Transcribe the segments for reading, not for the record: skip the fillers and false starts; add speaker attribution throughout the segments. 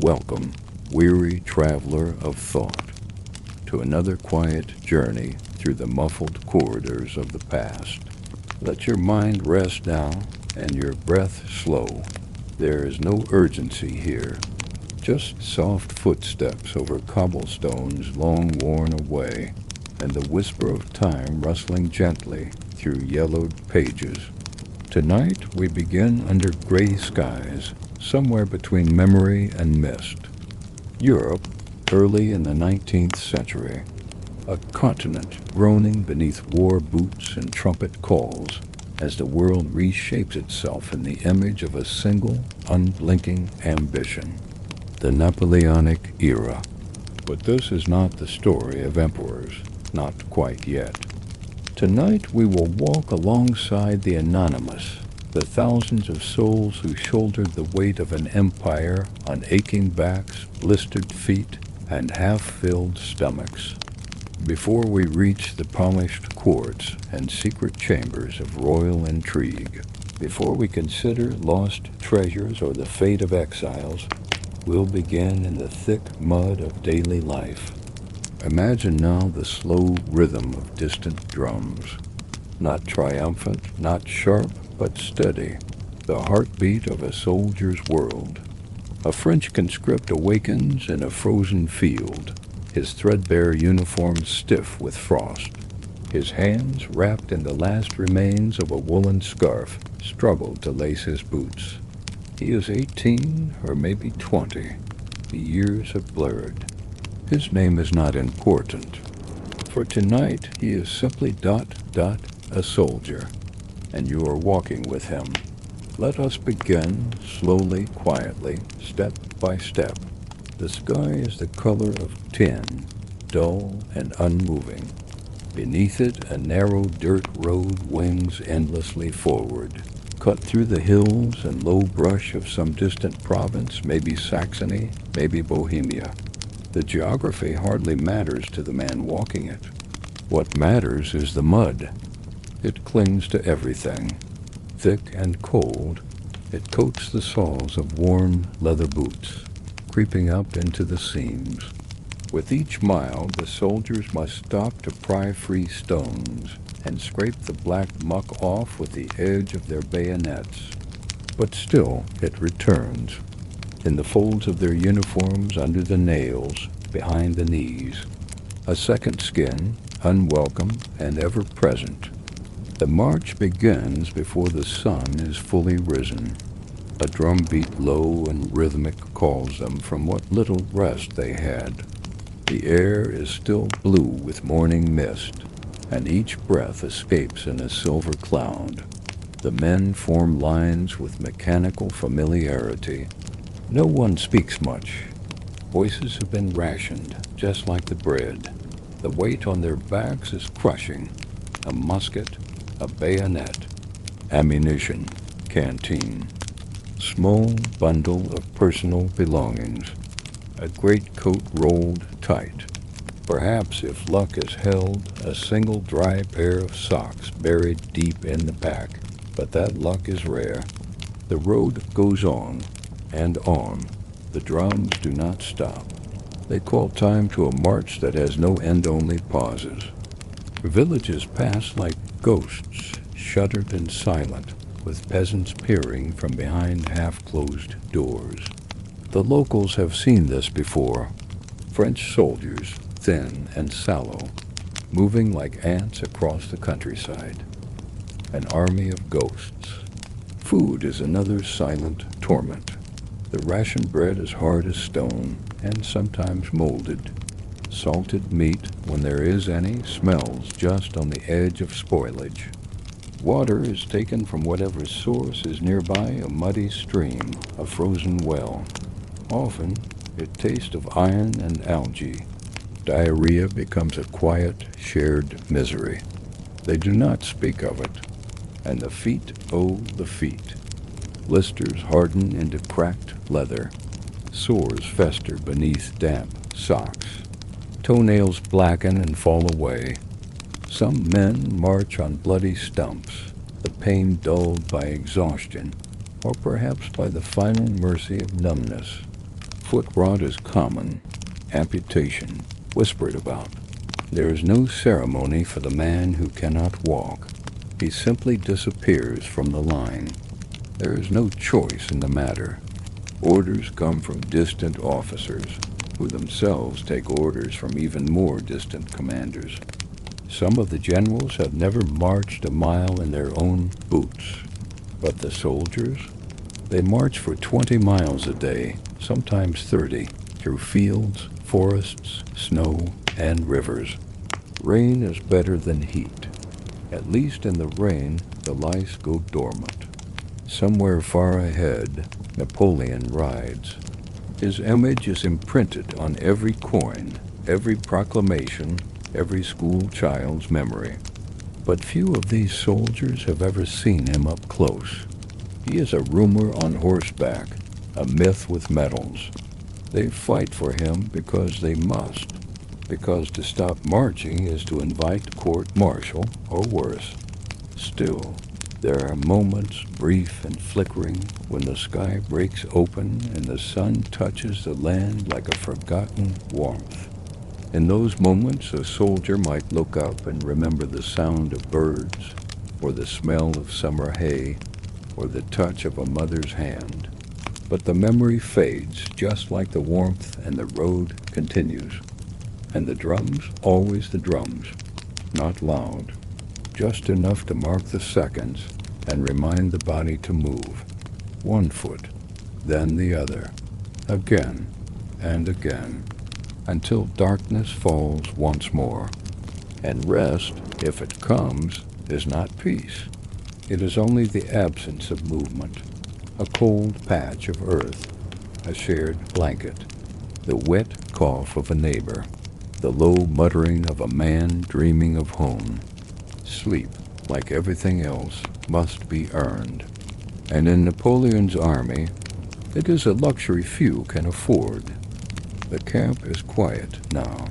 Speaker 1: Welcome, weary traveler of thought, to another quiet journey through the muffled corridors of the past. Let your mind rest now and your breath slow. There is no urgency here, just soft footsteps over cobblestones long worn away, and the whisper of time rustling gently through yellowed pages. Tonight we begin under gray skies, somewhere between memory and mist. Europe, early in the 19th century, a continent groaning beneath war boots and trumpet calls as the world reshapes itself in the image of a single, unblinking ambition, the Napoleonic era. But this is not the story of emperors, not quite yet. Tonight we will walk alongside the anonymous, the thousands of souls who shouldered the weight of an empire on aching backs, blistered feet, and half-filled stomachs. Before we reach the polished courts and secret chambers of royal intrigue, before we consider lost treasures or the fate of exiles, we'll begin in the thick mud of daily life. Imagine now the slow rhythm of distant drums, not triumphant, not sharp, but steady, the heartbeat of a soldier's world. A French conscript awakens in a frozen field, his threadbare uniform stiff with frost. His hands, wrapped in the last remains of a woolen scarf, struggle to lace his boots. He is 18 or maybe 20. The years have blurred. His name is not important. For tonight, he is simply ... a soldier, and you are walking with him. Let us begin, slowly, quietly, step by step. The sky is the color of tin, dull and unmoving. Beneath it, a narrow dirt road wings endlessly forward, cut through the hills and low brush of some distant province, maybe Saxony, maybe Bohemia. The geography hardly matters to the man walking it. What matters is the mud. It clings to everything. Thick and cold, it coats the soles of worn leather boots, creeping up into the seams. With each mile, the soldiers must stop to pry free stones and scrape the black muck off with the edge of their bayonets. But still, it returns, in the folds of their uniforms under the nails, behind the knees. A second skin, unwelcome and ever present. The march begins before the sun is fully risen. A drumbeat low and rhythmic calls them from what little rest they had. The air is still blue with morning mist, and each breath escapes in a silver cloud. The men form lines with mechanical familiarity. No one speaks much. Voices have been rationed, just like the bread. The weight on their backs is crushing. A musket, a bayonet, ammunition, canteen, small bundle of personal belongings, a greatcoat rolled tight. Perhaps, if luck is held, a single dry pair of socks buried deep in the pack, but that luck is rare. The road goes on and on. The drums do not stop. They call time to a march that has no end-only pauses. Villages pass like ghosts, shuttered and silent, with peasants peering from behind half-closed doors. The locals have seen this before. French soldiers, thin and sallow, moving like ants across the countryside. An army of ghosts. Food is another silent torment. The ration bread is hard as stone, and sometimes molded. Salted meat, when there is any, smells just on the edge of spoilage. Water is taken from whatever source is nearby, a muddy stream, a frozen well. Often, it tastes of iron and algae. Diarrhea becomes a quiet, shared misery. They do not speak of it. And the feet, oh, the feet. Blisters harden into cracked leather. Sores fester beneath damp socks. Toenails blacken and fall away. Some men march on bloody stumps, the pain dulled by exhaustion, or perhaps by the final mercy of numbness. Foot rot is common, amputation whispered about. There is no ceremony for the man who cannot walk. He simply disappears from the line. There is no choice in the matter. Orders come from distant officers, who themselves take orders from even more distant commanders. Some of the generals have never marched a mile in their own boots. But the soldiers? They march for 20 miles a day, sometimes 30, through fields, forests, snow, and rivers. Rain is better than heat. At least in the rain, the lice go dormant. Somewhere far ahead, Napoleon rides. His image is imprinted on every coin, every proclamation, every school child's memory. But few of these soldiers have ever seen him up close. He is a rumor on horseback, a myth with medals. They fight for him because they must, because to stop marching is to invite court-martial or worse. Still, there are moments, brief and flickering, when the sky breaks open and the sun touches the land like a forgotten warmth. In those moments, a soldier might look up and remember the sound of birds, or the smell of summer hay, or the touch of a mother's hand. But the memory fades just like the warmth, and the road continues. And the drums, always the drums, not loud, just enough to mark the seconds and remind the body to move. One foot, then the other, again and again, until darkness falls once more. And rest, if it comes, is not peace. It is only the absence of movement, a cold patch of earth, a shared blanket, the wet cough of a neighbor, the low muttering of a man dreaming of home. Sleep, like everything else, must be earned. And in Napoleon's army, it is a luxury few can afford. The camp is quiet now.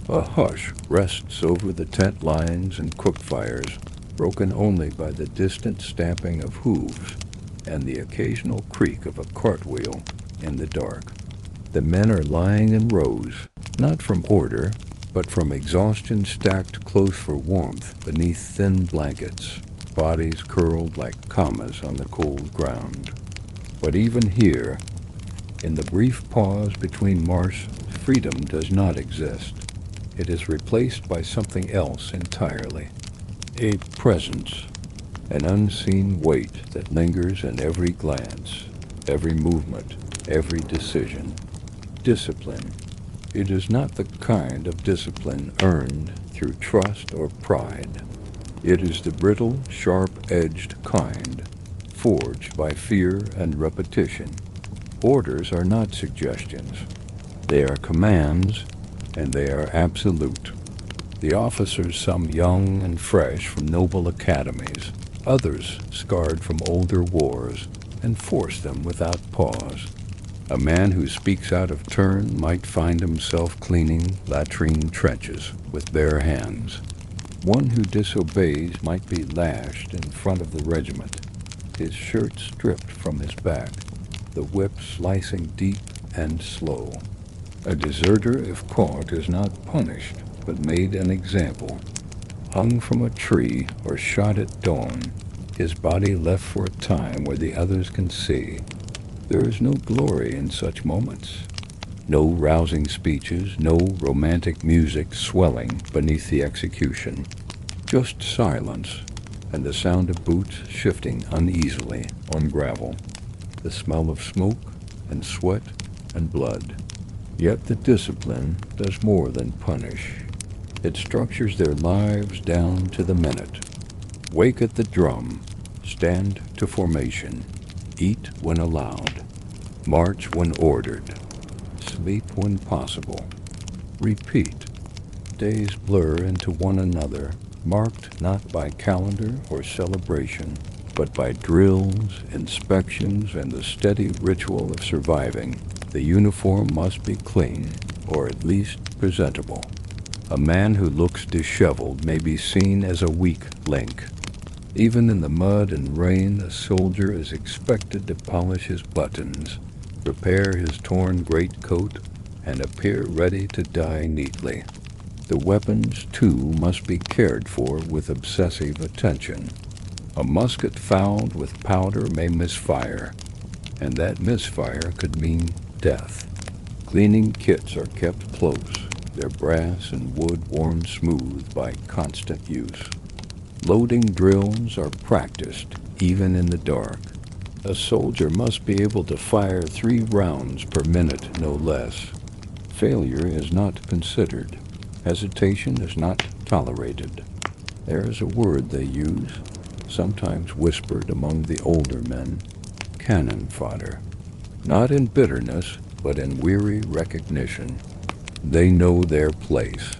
Speaker 1: A hush rests over the tent lines and cook fires, broken only by the distant stamping of hooves and the occasional creak of a cartwheel in the dark. The men are lying in rows, not from order, but from exhaustion, stacked close for warmth beneath thin blankets, bodies curled like commas on the cold ground. But even here, in the brief pause between march, freedom does not exist. It is replaced by something else entirely. A presence, an unseen weight that lingers in every glance, every movement, every decision. Discipline. It is not the kind of discipline earned through trust or pride. It is the brittle, sharp-edged kind, forged by fear and repetition. Orders are not suggestions. They are commands, and they are absolute. The officers, some young and fresh from noble academies, others scarred from older wars, enforce them without pause. A man who speaks out of turn might find himself cleaning latrine trenches with bare hands. One who disobeys might be lashed in front of the regiment, his shirt stripped from his back, the whip slicing deep and slow. A deserter, if caught, is not punished, but made an example. Hung from a tree or shot at dawn, his body left for a time where the others can see. There is no glory in such moments. No rousing speeches, no romantic music swelling beneath the execution. Just silence, and the sound of boots shifting uneasily on gravel. The smell of smoke and sweat and blood. Yet the discipline does more than punish. It structures their lives down to the minute. Wake at the drum, stand to formation, eat when allowed, march when ordered, sleep when possible. Repeat. Days blur into one another, marked not by calendar or celebration, but by drills, inspections, and the steady ritual of surviving. The uniform must be clean, or at least presentable. A man who looks disheveled may be seen as a weak link. Even in the mud and rain, a soldier is expected to polish his buttons, prepare his torn greatcoat, and appear ready to die neatly. The weapons, too, must be cared for with obsessive attention. A musket fouled with powder may misfire, and that misfire could mean death. Cleaning kits are kept close, their brass and wood worn smooth by constant use. Loading drills are practiced, even in the dark. A soldier must be able to fire 3 rounds per minute, no less. Failure is not considered. Hesitation is not tolerated. There is a word they use, sometimes whispered among the older men, cannon fodder. Not in bitterness, but in weary recognition. They know their place.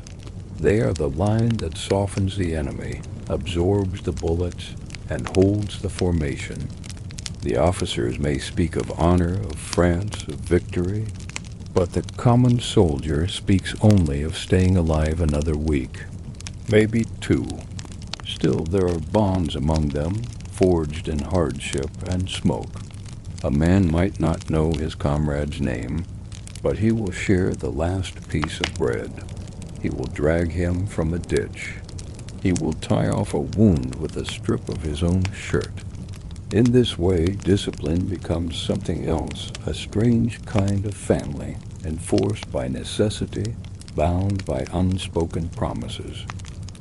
Speaker 1: They are the line that softens the enemy, absorbs the bullets, and holds the formation. The officers may speak of honor, of France, of victory, but the common soldier speaks only of staying alive another week, maybe 2. Still, there are bonds among them, forged in hardship and smoke. A man might not know his comrade's name, but he will share the last piece of bread. He will drag him from a ditch. He will tie off a wound with a strip of his own shirt. In this way, discipline becomes something else, a strange kind of family, enforced by necessity, bound by unspoken promises.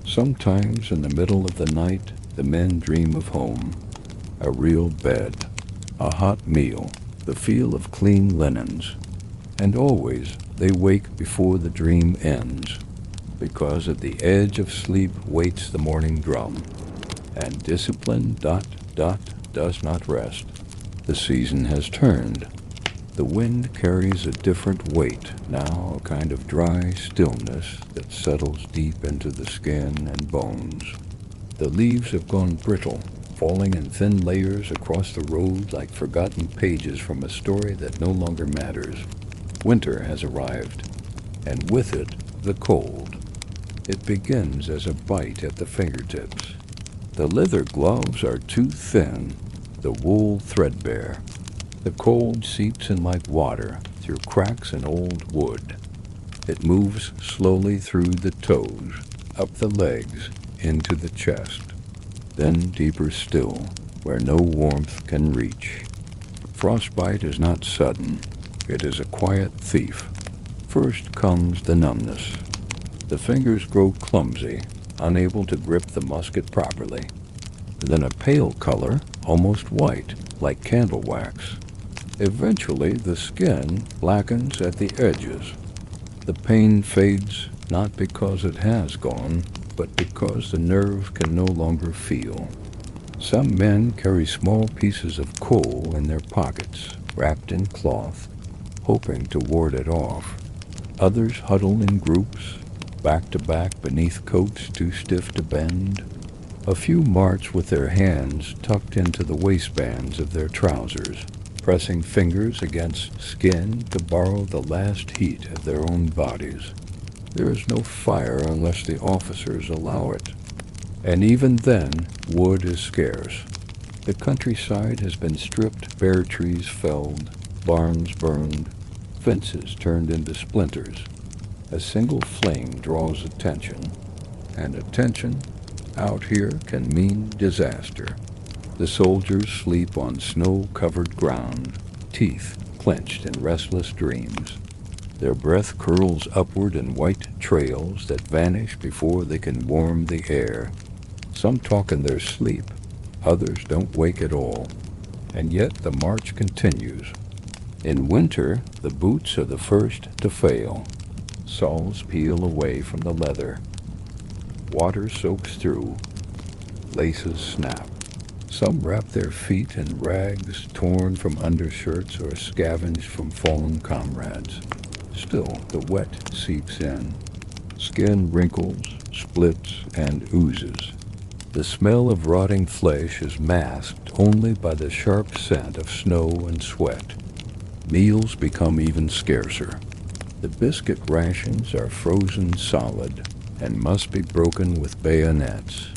Speaker 1: Sometimes in the middle of the night, the men dream of home, a real bed, a hot meal, the feel of clean linens, and always they wake before the dream ends, because at the edge of sleep waits the morning drum, and discipline does not rest. The season has turned. The wind carries a different weight, now a kind of dry stillness that settles deep into the skin and bones. The leaves have gone brittle, falling in thin layers across the road like forgotten pages from a story that no longer matters. Winter has arrived, and with it, the cold. It begins as a bite at the fingertips. The leather gloves are too thin, the wool threadbare. The cold seeps in like water through cracks in old wood. It moves slowly through the toes, up the legs, into the chest, then deeper still, where no warmth can reach. Frostbite is not sudden. It is a quiet thief. First comes the numbness. The fingers grow clumsy, unable to grip the musket properly. Then a pale color, almost white, like candle wax. Eventually, the skin blackens at the edges. The pain fades not because it has gone, but because the nerve can no longer feel. Some men carry small pieces of coal in their pockets, wrapped in cloth, hoping to ward it off. Others huddle in groups, back to back beneath coats too stiff to bend. A few march with their hands tucked into the waistbands of their trousers, pressing fingers against skin to borrow the last heat of their own bodies. There is no fire unless the officers allow it, and even then wood is scarce. The countryside has been stripped, bare trees felled, barns burned, fences turned into splinters. A single flame draws attention, and attention out here can mean disaster. The soldiers sleep on snow-covered ground, teeth clenched in restless dreams. Their breath curls upward in white trails that vanish before they can warm the air. Some talk in their sleep, others don't wake at all, and yet the march continues. In winter, the boots are the first to fail. Soles peel away from the leather. Water soaks through. Laces snap. Some wrap their feet in rags torn from undershirts or scavenged from fallen comrades. Still, the wet seeps in. Skin wrinkles, splits, and oozes. The smell of rotting flesh is masked only by the sharp scent of snow and sweat. Meals become even scarcer. The biscuit rations are frozen solid and must be broken with bayonets.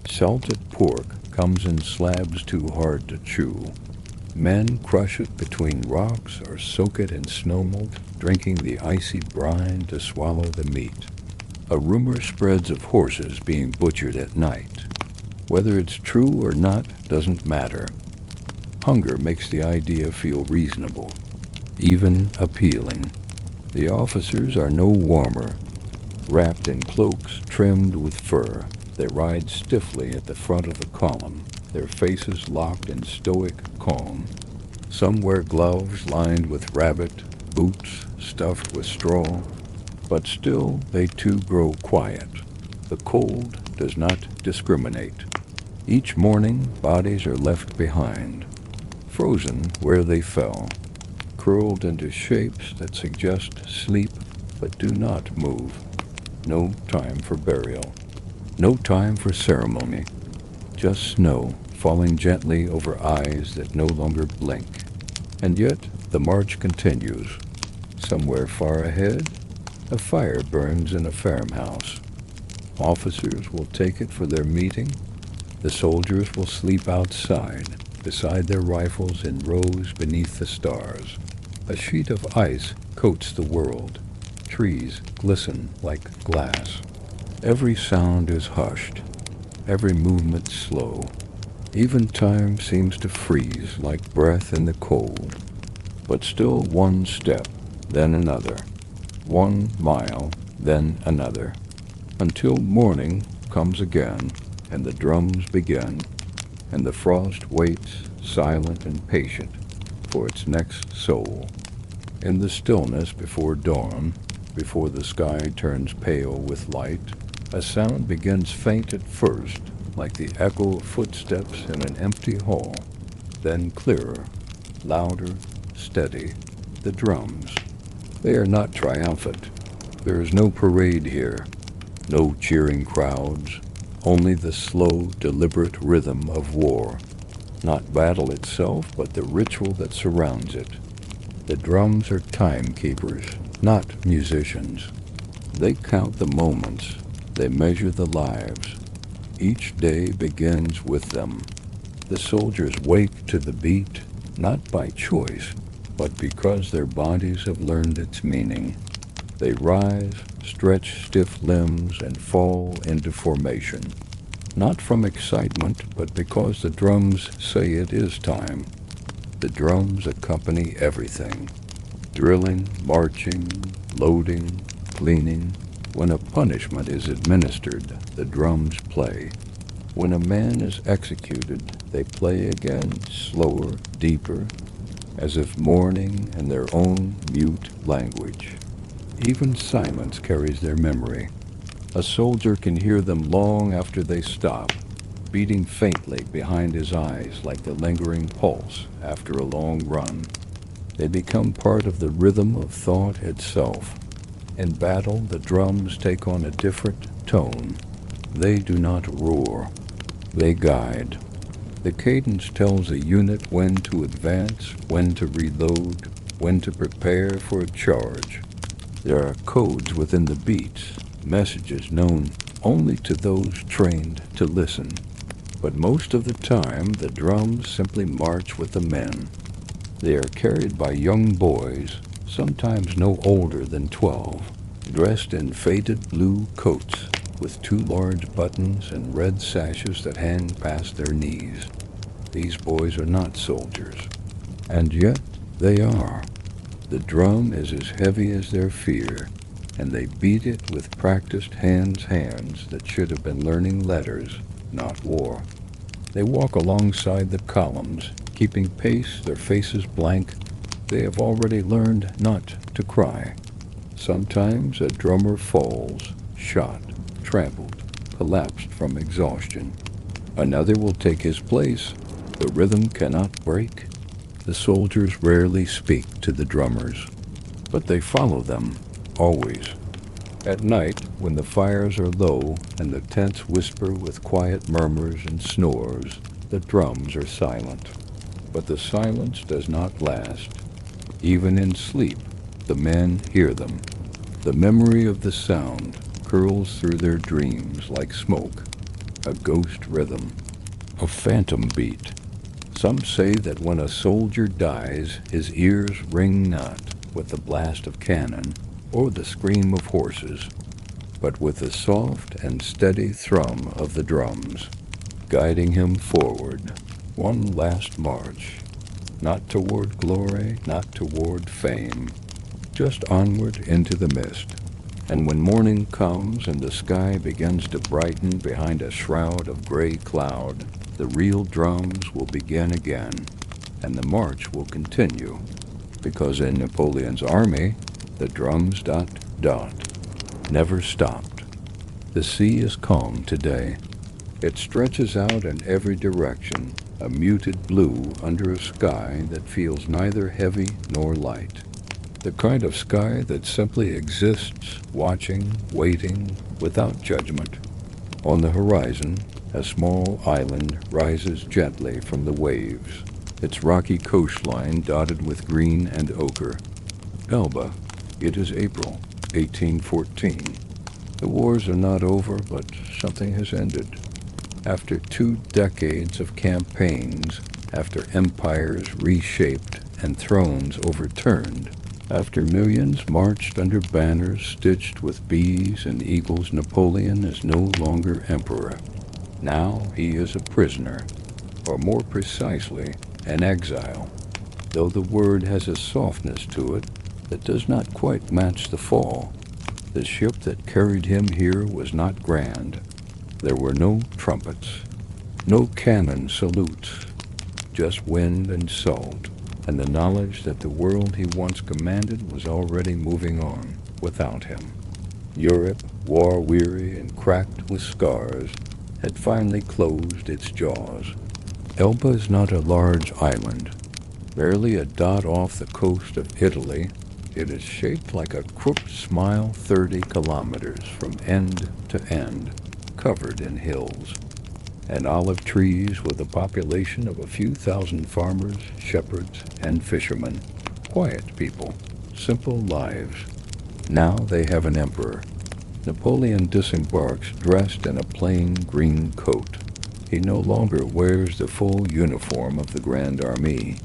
Speaker 1: Salted pork comes in slabs too hard to chew. Men crush it between rocks or soak it in snowmelt, drinking the icy brine to swallow the meat. A rumor spreads of horses being butchered at night. Whether it's true or not doesn't matter. Hunger makes the idea feel reasonable, even appealing. The officers are no warmer. Wrapped in cloaks trimmed with fur, they ride stiffly at the front of the column, their faces locked in stoic calm. Some wear gloves lined with rabbit, boots stuffed with straw, but still they too grow quiet. The cold does not discriminate. Each morning, bodies are left behind, frozen where they fell, curled into shapes that suggest sleep but do not move. No time for burial. No time for ceremony. Just snow falling gently over eyes that no longer blink. And yet the march continues. Somewhere far ahead, a fire burns in a farmhouse. Officers will take it for their meeting. The soldiers will sleep outside, beside their rifles in rows beneath the stars. A sheet of ice coats the world. Trees glisten like glass. Every sound is hushed, every movement slow. Even time seems to freeze like breath in the cold. But still one step, then another. 1 mile, then another. Until morning comes again, and the drums begin, and the frost waits, silent and patient, for its next soul. In the stillness before dawn, before the sky turns pale with light, a sound begins faint at first, like the echo of footsteps in an empty hall, then clearer, louder, steady, the drums. They are not triumphant. There is no parade here, no cheering crowds, only the slow, deliberate rhythm of war. Not battle itself, but the ritual that surrounds it. The drums are timekeepers, not musicians. They count the moments. They measure the lives. Each day begins with them. The soldiers wake to the beat, not by choice, but because their bodies have learned its meaning. They rise, stretch stiff limbs, and fall into formation. Not from excitement, but because the drums say it is time. The drums accompany everything. Drilling, marching, loading, cleaning. When a punishment is administered, the drums play. When a man is executed, they play again, slower, deeper, as if mourning in their own mute language. Even silence carries their memory. A soldier can hear them long after they stop, beating faintly behind his eyes like the lingering pulse after a long run. They become part of the rhythm of thought itself. In battle, the drums take on a different tone. They do not roar. They guide. The cadence tells a unit when to advance, when to reload, when to prepare for a charge. There are codes within the beats, messages known only to those trained to listen. But most of the time, the drums simply march with the men. They are carried by young boys, sometimes no older than 12, dressed in faded blue coats with 2 large buttons and red sashes that hang past their knees. These boys are not soldiers, and yet they are. The drum is as heavy as their fear, and they beat it with practiced hands that should have been learning letters, not war. They walk alongside the columns, keeping pace, their faces blank. They have already learned not to cry. Sometimes a drummer falls, shot, trampled, collapsed from exhaustion. Another will take his place. The rhythm cannot break. The soldiers rarely speak to the drummers, but they follow them, always. At night, when the fires are low and the tents whisper with quiet murmurs and snores, the drums are silent. But the silence does not last. Even in sleep, the men hear them. The memory of the sound curls through their dreams like smoke, a ghost rhythm, a phantom beat. Some say that when a soldier dies, his ears ring not with the blast of cannon or the scream of horses, but with the soft and steady thrum of the drums, guiding him forward, one last march, not toward glory, not toward fame, just onward into the mist. And when morning comes and the sky begins to brighten behind a shroud of gray cloud, the real drums will begin again, and the march will continue, because in Napoleon's army, the drums ... never stopped. The sea is calm today. It stretches out in every direction, a muted blue under a sky that feels neither heavy nor light. The kind of sky that simply exists, watching, waiting, without judgment. On the horizon, a small island rises gently from the waves, its rocky coastline dotted with green and ochre. Elba. It is April, 1814. The wars are not over, but something has ended. After 2 decades of campaigns, after empires reshaped and thrones overturned, after millions marched under banners stitched with bees and eagles, Napoleon is no longer emperor. Now he is a prisoner, or more precisely, an exile, though the word has a softness to it that does not quite match the fall. The ship that carried him here was not grand. There were no trumpets, no cannon salutes, just wind and salt, and the knowledge that the world he once commanded was already moving on without him. Europe, war-weary and cracked with scars, had finally closed its jaws. Elba is not a large island, barely a dot off the coast of Italy. It is shaped like a crooked smile 30 kilometers from end to end, covered in hills, and olive trees with a population of a few thousand farmers, shepherds, and fishermen. Quiet people, simple lives. Now they have an emperor. Napoleon disembarks dressed in a plain green coat. He no longer wears the full uniform of the Grand Army.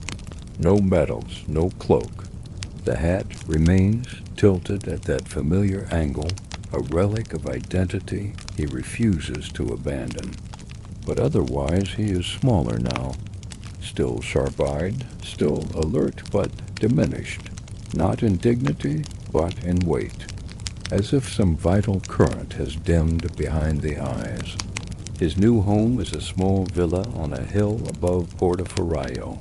Speaker 1: No medals, no cloak. The hat remains tilted at that familiar angle, a relic of identity he refuses to abandon. But otherwise he is smaller now, still sharp-eyed, still alert but diminished, not in dignity but in weight, as if some vital current has dimmed behind the eyes. His new home is a small villa on a hill above Portoferraio,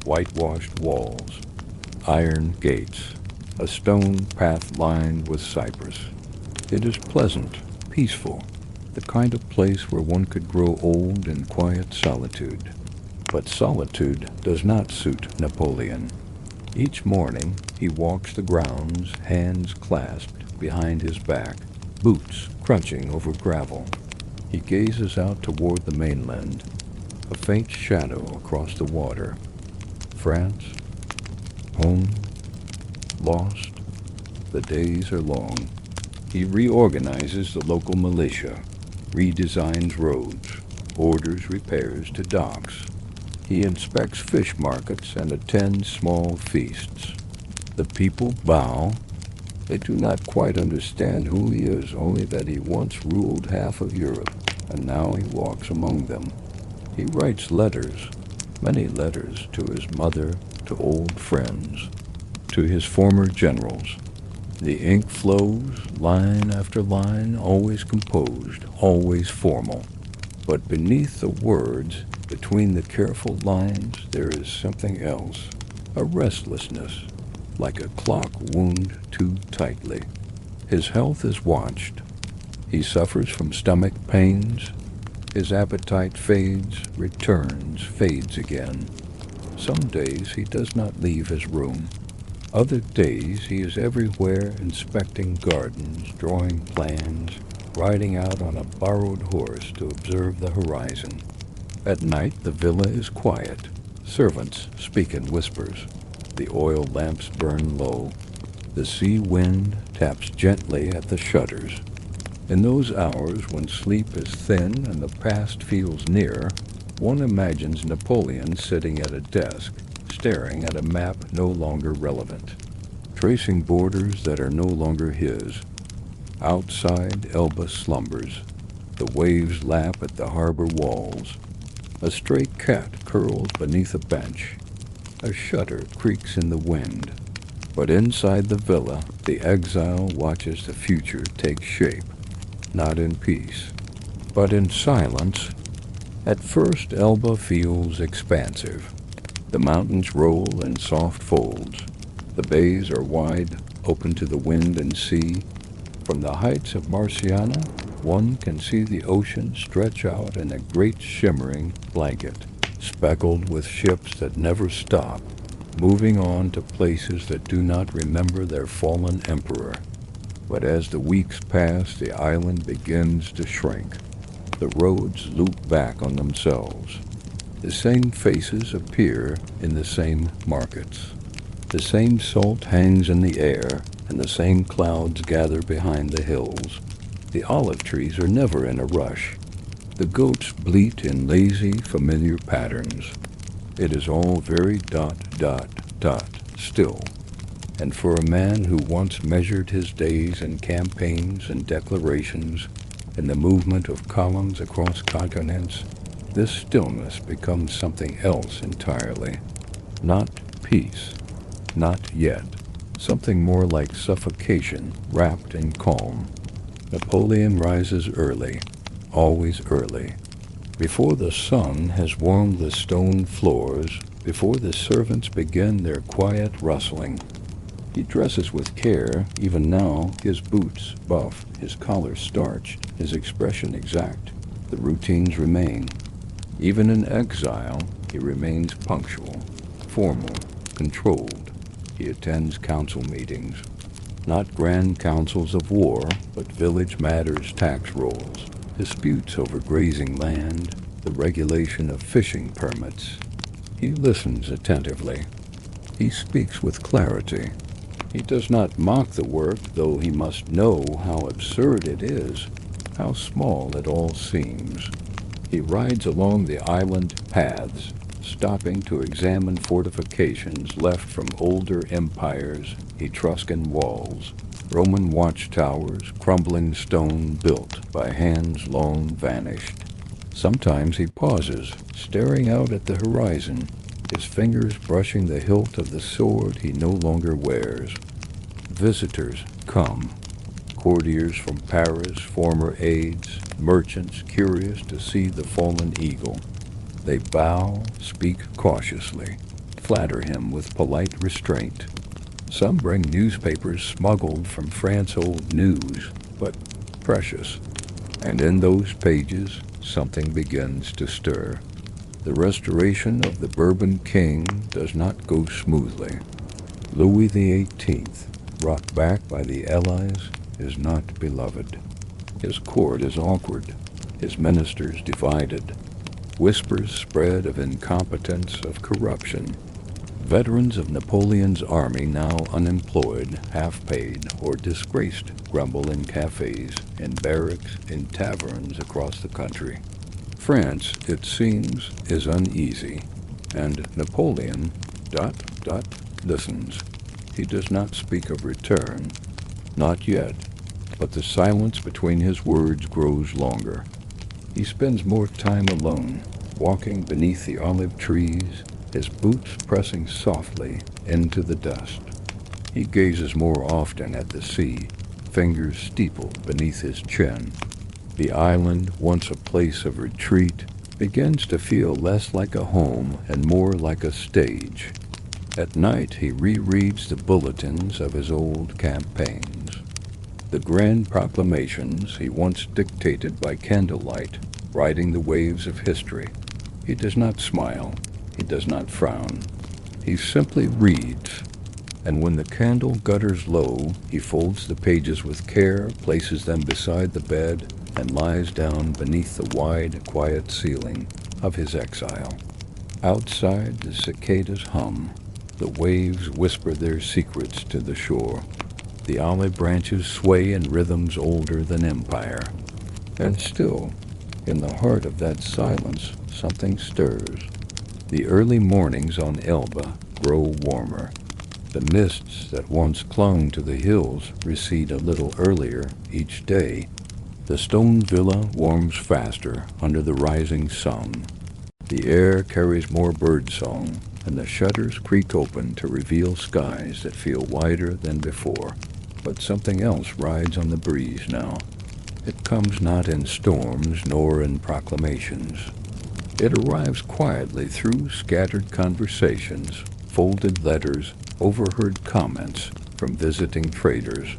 Speaker 1: whitewashed walls, iron gates, a stone path lined with cypress. It is pleasant, peaceful, the kind of place where one could grow old in quiet solitude. But solitude does not suit Napoleon. Each morning he walks the grounds, hands clasped behind his back, boots crunching over gravel. He gazes out toward the mainland, a faint shadow across the water. France, home, lost. The days are long. He reorganizes the local militia, redesigns roads, orders repairs to docks. He inspects fish markets and attends small feasts. The people bow. They do not quite understand who he is, only that he once ruled half of Europe, and now he walks among them. He writes letters, many letters, to his mother, to old friends, to his former generals. The ink flows, line after line, always composed, always formal. But beneath the words, between the careful lines, there is something else, a restlessness, like a clock wound too tightly. His health is watched. He suffers from stomach pains. His appetite fades, returns, fades again. Some days he does not leave his room. Other days he is everywhere inspecting gardens, drawing plans, riding out on a borrowed horse to observe the horizon. At night the villa is quiet. Servants speak in whispers. The oil lamps burn low. The sea wind taps gently at the shutters. In those hours when sleep is thin and the past feels near, One imagines Napoleon sitting at a desk, staring at a map no longer relevant, tracing borders that are no longer his. Outside, Elba slumbers. The waves lap at the harbor walls. A stray cat curls beneath a bench. A shutter creaks in the wind. But inside the villa, the exile watches the future take shape, not in peace, but in silence. At first, Elba feels expansive. The mountains roll in soft folds. The bays are wide, open to the wind and sea. From the heights of Marciana, one can see the ocean stretch out in a great shimmering blanket, speckled with ships that never stop, moving on to places that do not remember their fallen emperor. But as the weeks pass, the island begins to shrink. The roads loop back on themselves. The same faces appear in the same markets. The same salt hangs in the air, and the same clouds gather behind the hills. The olive trees are never in a rush. The goats bleat in lazy, familiar patterns. It is all very ... still. And for a man who once measured his days in campaigns and declarations, in the movement of columns across continents, this stillness becomes something else entirely. Not peace, not yet. Something more like suffocation wrapped in calm. Napoleon rises early, always early. Before the sun has warmed the stone floors, before the servants begin their quiet rustling. He dresses with care, even now, his boots buff, his collar starched, his expression exact. The routines remain. Even in exile, he remains punctual, formal, controlled. He attends council meetings. Not grand councils of war, but village matters, tax rolls, disputes over grazing land, the regulation of fishing permits. He listens attentively. He speaks with clarity. He does not mock the work, though he must know how absurd it is, how small it all seems. He rides along the island paths, stopping to examine fortifications left from older empires, Etruscan walls, Roman watchtowers, crumbling stone built by hands long vanished. Sometimes he pauses, staring out at the horizon, his fingers brushing the hilt of the sword he no longer wears. Visitors come. Courtiers from Paris, former aides, merchants curious to see the fallen eagle. They bow, speak cautiously, flatter him with polite restraint. Some bring newspapers smuggled from France, old news, but precious. And in those pages, something begins to stir. The restoration of the Bourbon king does not go smoothly. Louis XVIII, brought back by the Allies, is not beloved. His court is awkward, his ministers divided. Whispers spread of incompetence, of corruption. Veterans of Napoleon's army, now unemployed, half-paid, or disgraced, grumble in cafes, in barracks, in taverns across the country. France, it seems, is uneasy, and Napoleon, ... listens. He does not speak of return. Not yet, but the silence between his words grows longer. He spends more time alone, walking beneath the olive trees, his boots pressing softly into the dust. He gazes more often at the sea, fingers steepled beneath his chin. The island, once a place of retreat, begins to feel less like a home and more like a stage. At night he rereads the bulletins of his old campaigns. The grand proclamations he once dictated by candlelight, riding the waves of history. He does not smile. He does not frown. He simply reads. And when the candle gutters low, he folds the pages with care, places them beside the bed, and lies down beneath the wide, quiet ceiling of his exile. Outside, the cicadas hum. The waves whisper their secrets to the shore. The olive branches sway in rhythms older than empire. And still, in the heart of that silence, something stirs. The early mornings on Elba grow warmer. The mists that once clung to the hills recede a little earlier each day. The stone villa warms faster under the rising sun. The air carries more birdsong, and the shutters creak open to reveal skies that feel wider than before. But something else rides on the breeze now. It comes not in storms nor in proclamations. It arrives quietly through scattered conversations, folded letters, overheard comments from visiting traders,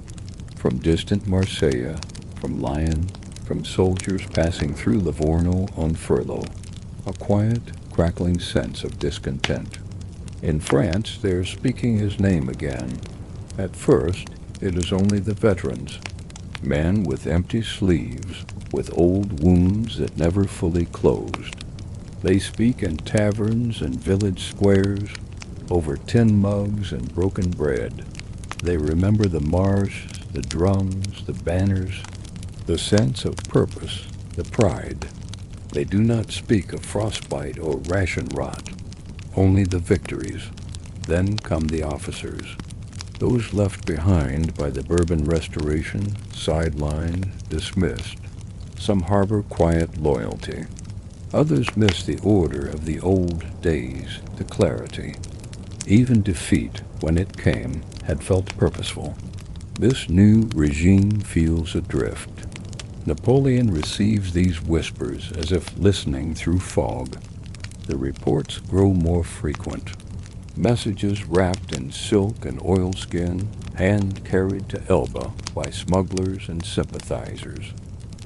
Speaker 1: from distant Marseille, from Lyon, from soldiers passing through Livorno on furlough. A quiet, crackling sense of discontent. In France, they are speaking his name again. At first, it is only the veterans, men with empty sleeves, with old wounds that never fully closed. They speak in taverns and village squares, over tin mugs and broken bread. They remember the march, the drums, the banners, the sense of purpose, the pride. They do not speak of frostbite or ration rot, only the victories. Then come the officers, those left behind by the Bourbon Restoration, sidelined, dismissed. Some harbor quiet loyalty. Others miss the order of the old days, the clarity. Even defeat, when it came, had felt purposeful. This new regime feels adrift. Napoleon receives these whispers as if listening through fog. The reports grow more frequent. Messages wrapped in silk and oilskin, hand-carried to Elba by smugglers and sympathizers.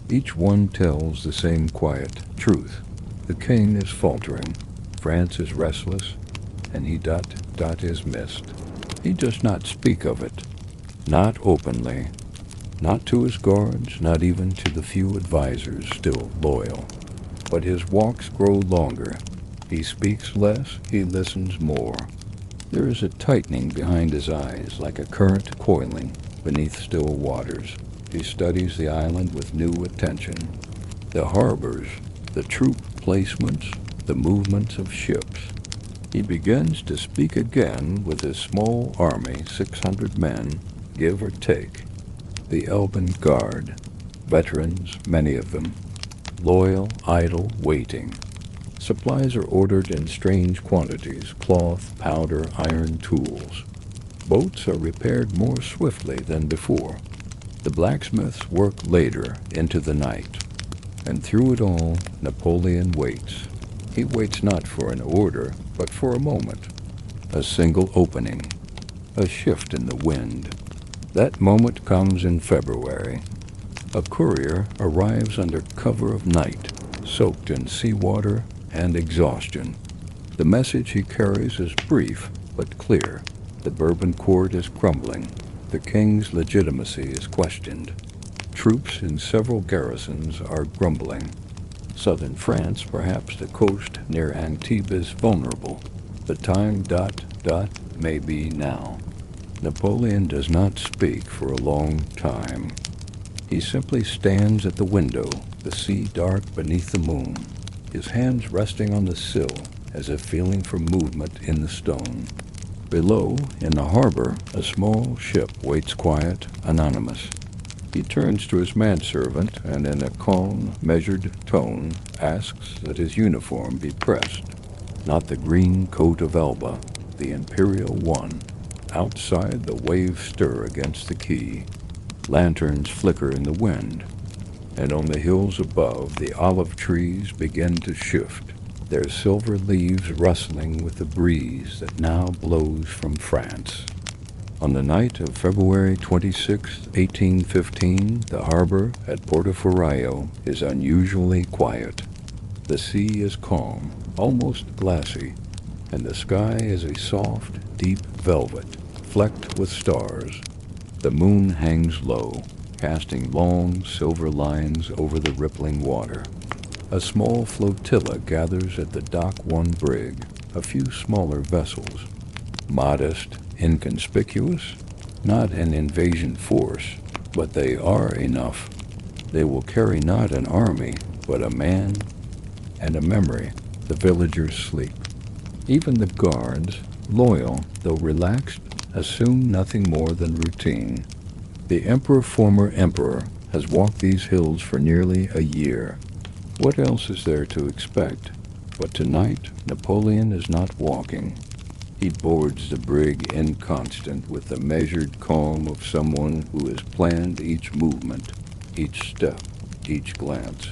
Speaker 1: Each one tells the same quiet truth. The king is faltering, France is restless, and he is missed. He does not speak of it, not openly, not to his guards, not even to the few advisers still loyal. But his walks grow longer. He speaks less, he listens more. There is a tightening behind his eyes, like a current coiling beneath still waters. He studies the island with new attention. The harbors, the troop placements, the movements of ships. He begins to speak again with his small army, 600 men, give or take. The Elban Guard, veterans, many of them, loyal, idle, waiting. Supplies are ordered in strange quantities, cloth, powder, iron tools. Boats are repaired more swiftly than before. The blacksmiths work later into the night. And through it all, Napoleon waits. He waits not for an order, but for a moment. A single opening. A shift in the wind. That moment comes in February. A courier arrives under cover of night, soaked in seawater and exhaustion. The message he carries is brief but clear. The Bourbon court is crumbling. The king's legitimacy is questioned. Troops in several garrisons are grumbling. Southern France, perhaps the coast near Antibes, is vulnerable. The time ... may be now. Napoleon does not speak for a long time. He simply stands at the window, the sea dark beneath the moon, his hands resting on the sill as if feeling for movement in the stone. Below, in the harbor, a small ship waits quiet, anonymous. He turns to his manservant and in a calm, measured tone asks that his uniform be pressed. Not the green coat of Elba, the imperial one. Outside, the waves stir against the quay. Lanterns flicker in the wind. And on the hills above, the olive trees begin to shift, their silver leaves rustling with the breeze that now blows from France. On the night of February 26, 1815, the harbor at Portoferraio is unusually quiet. The sea is calm, almost glassy, and the sky is a soft, deep velvet, flecked with stars. The moon hangs low, casting long silver lines over the rippling water. A small flotilla gathers at the Dock 1 brig, a few smaller vessels. Modest, inconspicuous, not an invasion force, but they are enough. They will carry not an army, but a man and a memory. The villagers sleep. Even the guards, loyal though relaxed, assume nothing more than routine. The former emperor, has walked these hills for nearly a year. What else is there to expect? But tonight, Napoleon is not walking. He boards the brig inconstant with the measured calm of someone who has planned each movement, each step, each glance.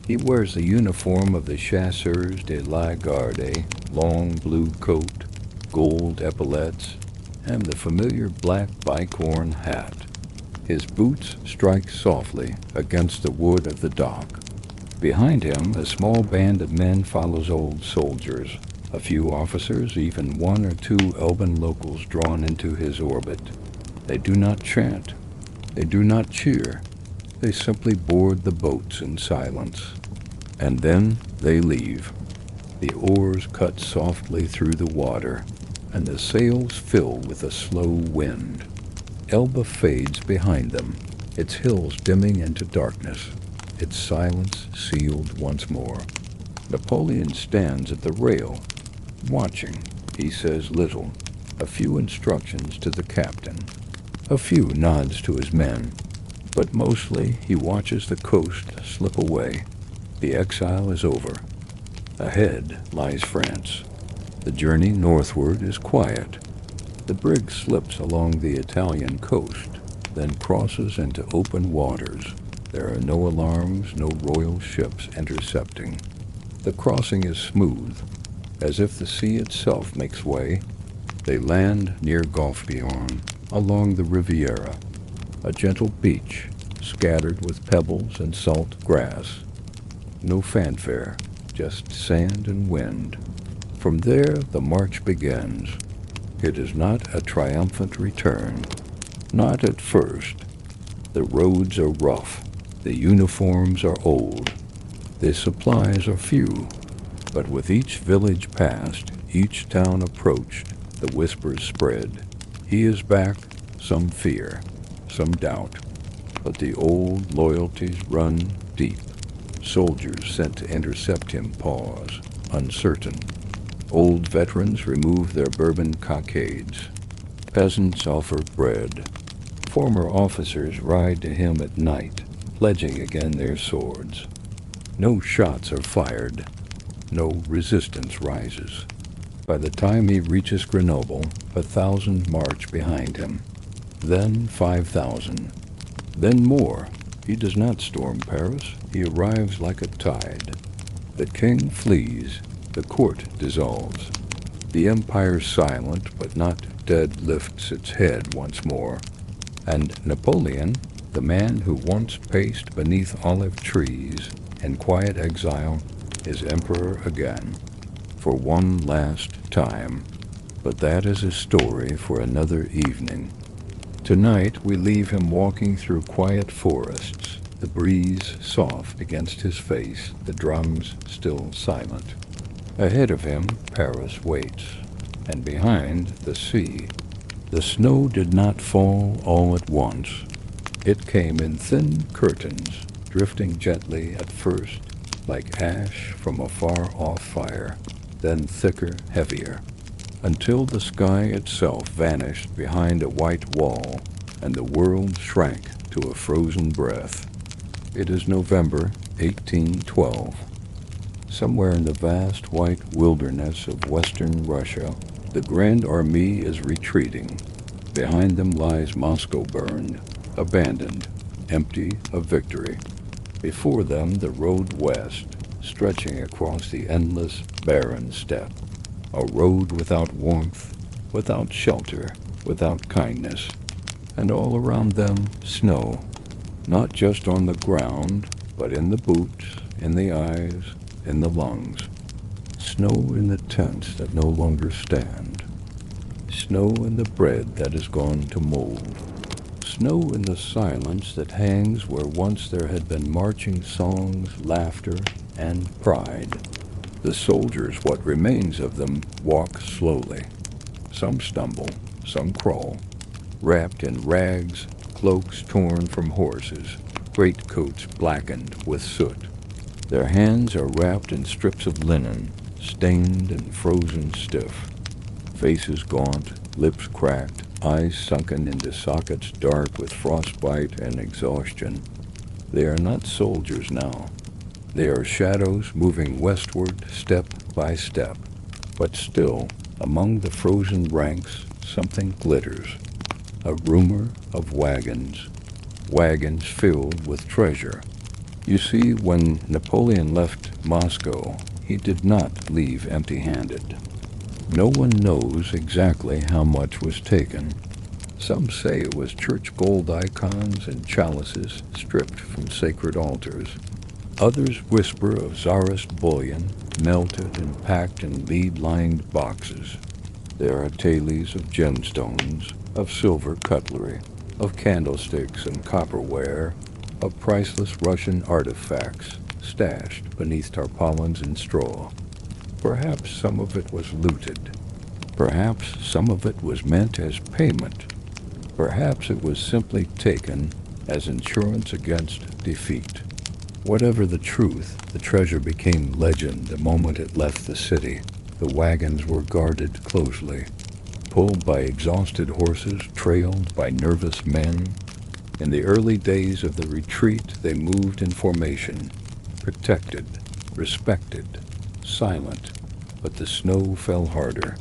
Speaker 1: He wears the uniform of the Chasseurs de la Garde, long blue coat, gold epaulets, and the familiar black bicorn hat. His boots strike softly against the wood of the dock. Behind him, a small band of men follows old soldiers, a few officers, even one or two Elban locals drawn into his orbit. They do not chant. They do not cheer. They simply board the boats in silence. And then they leave. The oars cut softly through the water, and the sails fill with a slow wind. Elba fades behind them, its hills dimming into darkness, its silence sealed once more. Napoleon stands at the rail, watching. He says little, a few instructions to the captain, a few nods to his men, but mostly he watches the coast slip away. The Exile is over. Ahead lies France. The journey northward is quiet. The brig slips along the Italian coast, then crosses into open waters. There are no alarms, no royal ships intercepting. The crossing is smooth, as if the sea itself makes way. They land near Bjorn, along the Riviera, a gentle beach scattered with pebbles and salt grass. No fanfare, just sand and wind. From there, the march begins. It is not a triumphant return. Not at first. The roads are rough. The uniforms are old. The supplies are few. But with each village passed, each town approached, the whispers spread. He is back, some fear, some doubt. But the old loyalties run deep. Soldiers sent to intercept him pause, uncertain. Old veterans remove their bourbon cockades. Peasants offer bread. Former officers ride to him at night, pledging again their swords. No shots are fired. No resistance rises. By the time he reaches Grenoble, 1,000 march behind him. Then 5,000. Then more. He does not storm Paris. He arrives like a tide. The king flees. The court dissolves. The empire silent but not dead lifts its head once more. And Napoleon, the man who once paced beneath olive trees in quiet exile, is emperor again, for one last time. But that is a story for another evening. Tonight we leave him walking through quiet forests, the breeze soft against his face, the drums still silent. Ahead of him, Paris waits, and behind, the sea. The snow did not fall all at once. It came in thin curtains, drifting gently at first, like ash from a far-off fire, then thicker, heavier, until the sky itself vanished behind a white wall, and the world shrank to a frozen breath. It is November 1812. Somewhere in the vast white wilderness of western Russia, the Grand Army is retreating. Behind them lies Moscow burned, abandoned, empty of victory. Before them the road west, stretching across the endless, barren steppe. A road without warmth, without shelter, without kindness. And all around them, snow. Not just on the ground, but in the boots, in the eyes, in the lungs. Snow in the tents that no longer stand. Snow in the bread that is gone to mold. Snow in the silence that hangs where once there had been marching songs, laughter, and pride. The soldiers, what remains of them, walk slowly. Some stumble, some crawl, wrapped in rags, cloaks torn from horses, greatcoats blackened with soot. Their hands are wrapped in strips of linen, stained and frozen stiff, faces gaunt, lips cracked, eyes sunken into sockets dark with frostbite and exhaustion. They are not soldiers now. They are shadows moving westward step by step. But still, among the frozen ranks, something glitters. A rumor of wagons. Wagons filled with treasure. You see, when Napoleon left Moscow, he did not leave empty-handed. No one knows exactly how much was taken. Some say it was church gold icons and chalices stripped from sacred altars. Others whisper of Tsarist bullion, melted and packed in lead-lined boxes. There are tales of gemstones, of silver cutlery, of candlesticks and copperware, of priceless Russian artifacts stashed beneath tarpaulins and straw. Perhaps some of it was looted. Perhaps some of it was meant as payment. Perhaps it was simply taken as insurance against defeat. Whatever the truth, the treasure became legend the moment it left the city. The wagons were guarded closely, pulled by exhausted horses, trailed by nervous men. In the early days of the retreat, they moved in formation, protected, respected, silent. But the snow fell harder,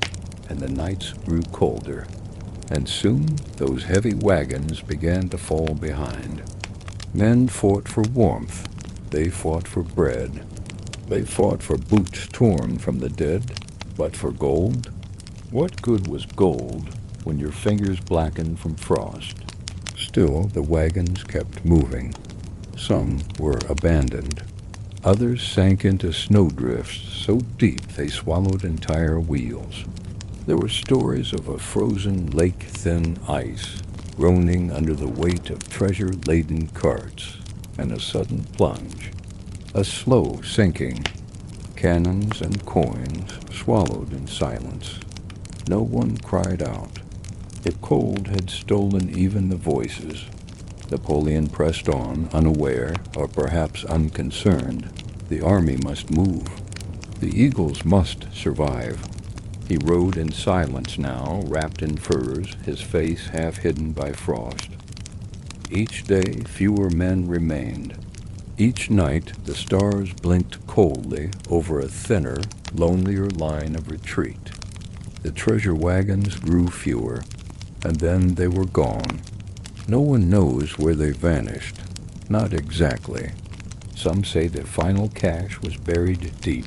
Speaker 1: and the nights grew colder. And soon those heavy wagons began to fall behind. Men fought for warmth. They fought for bread. They fought for boots torn from the dead. But for gold? What good was gold when your fingers blackened from frost? Still, the wagons kept moving. Some were abandoned. Others sank into snowdrifts so deep they swallowed entire wheels. There were stories of a frozen lake-thin ice groaning under the weight of treasure-laden carts, and a sudden plunge, a slow sinking, cannons and coins swallowed in silence. No one cried out. The cold had stolen even the voices. Napoleon pressed on, unaware, or perhaps unconcerned. The army must move. The eagles must survive. He rode in silence now, wrapped in furs, his face half hidden by frost. Each day fewer men remained. Each night the stars blinked coldly over a thinner, lonelier line of retreat. The treasure wagons grew fewer, and then they were gone. No one knows where they vanished. Not exactly. Some say the final cache was buried deep,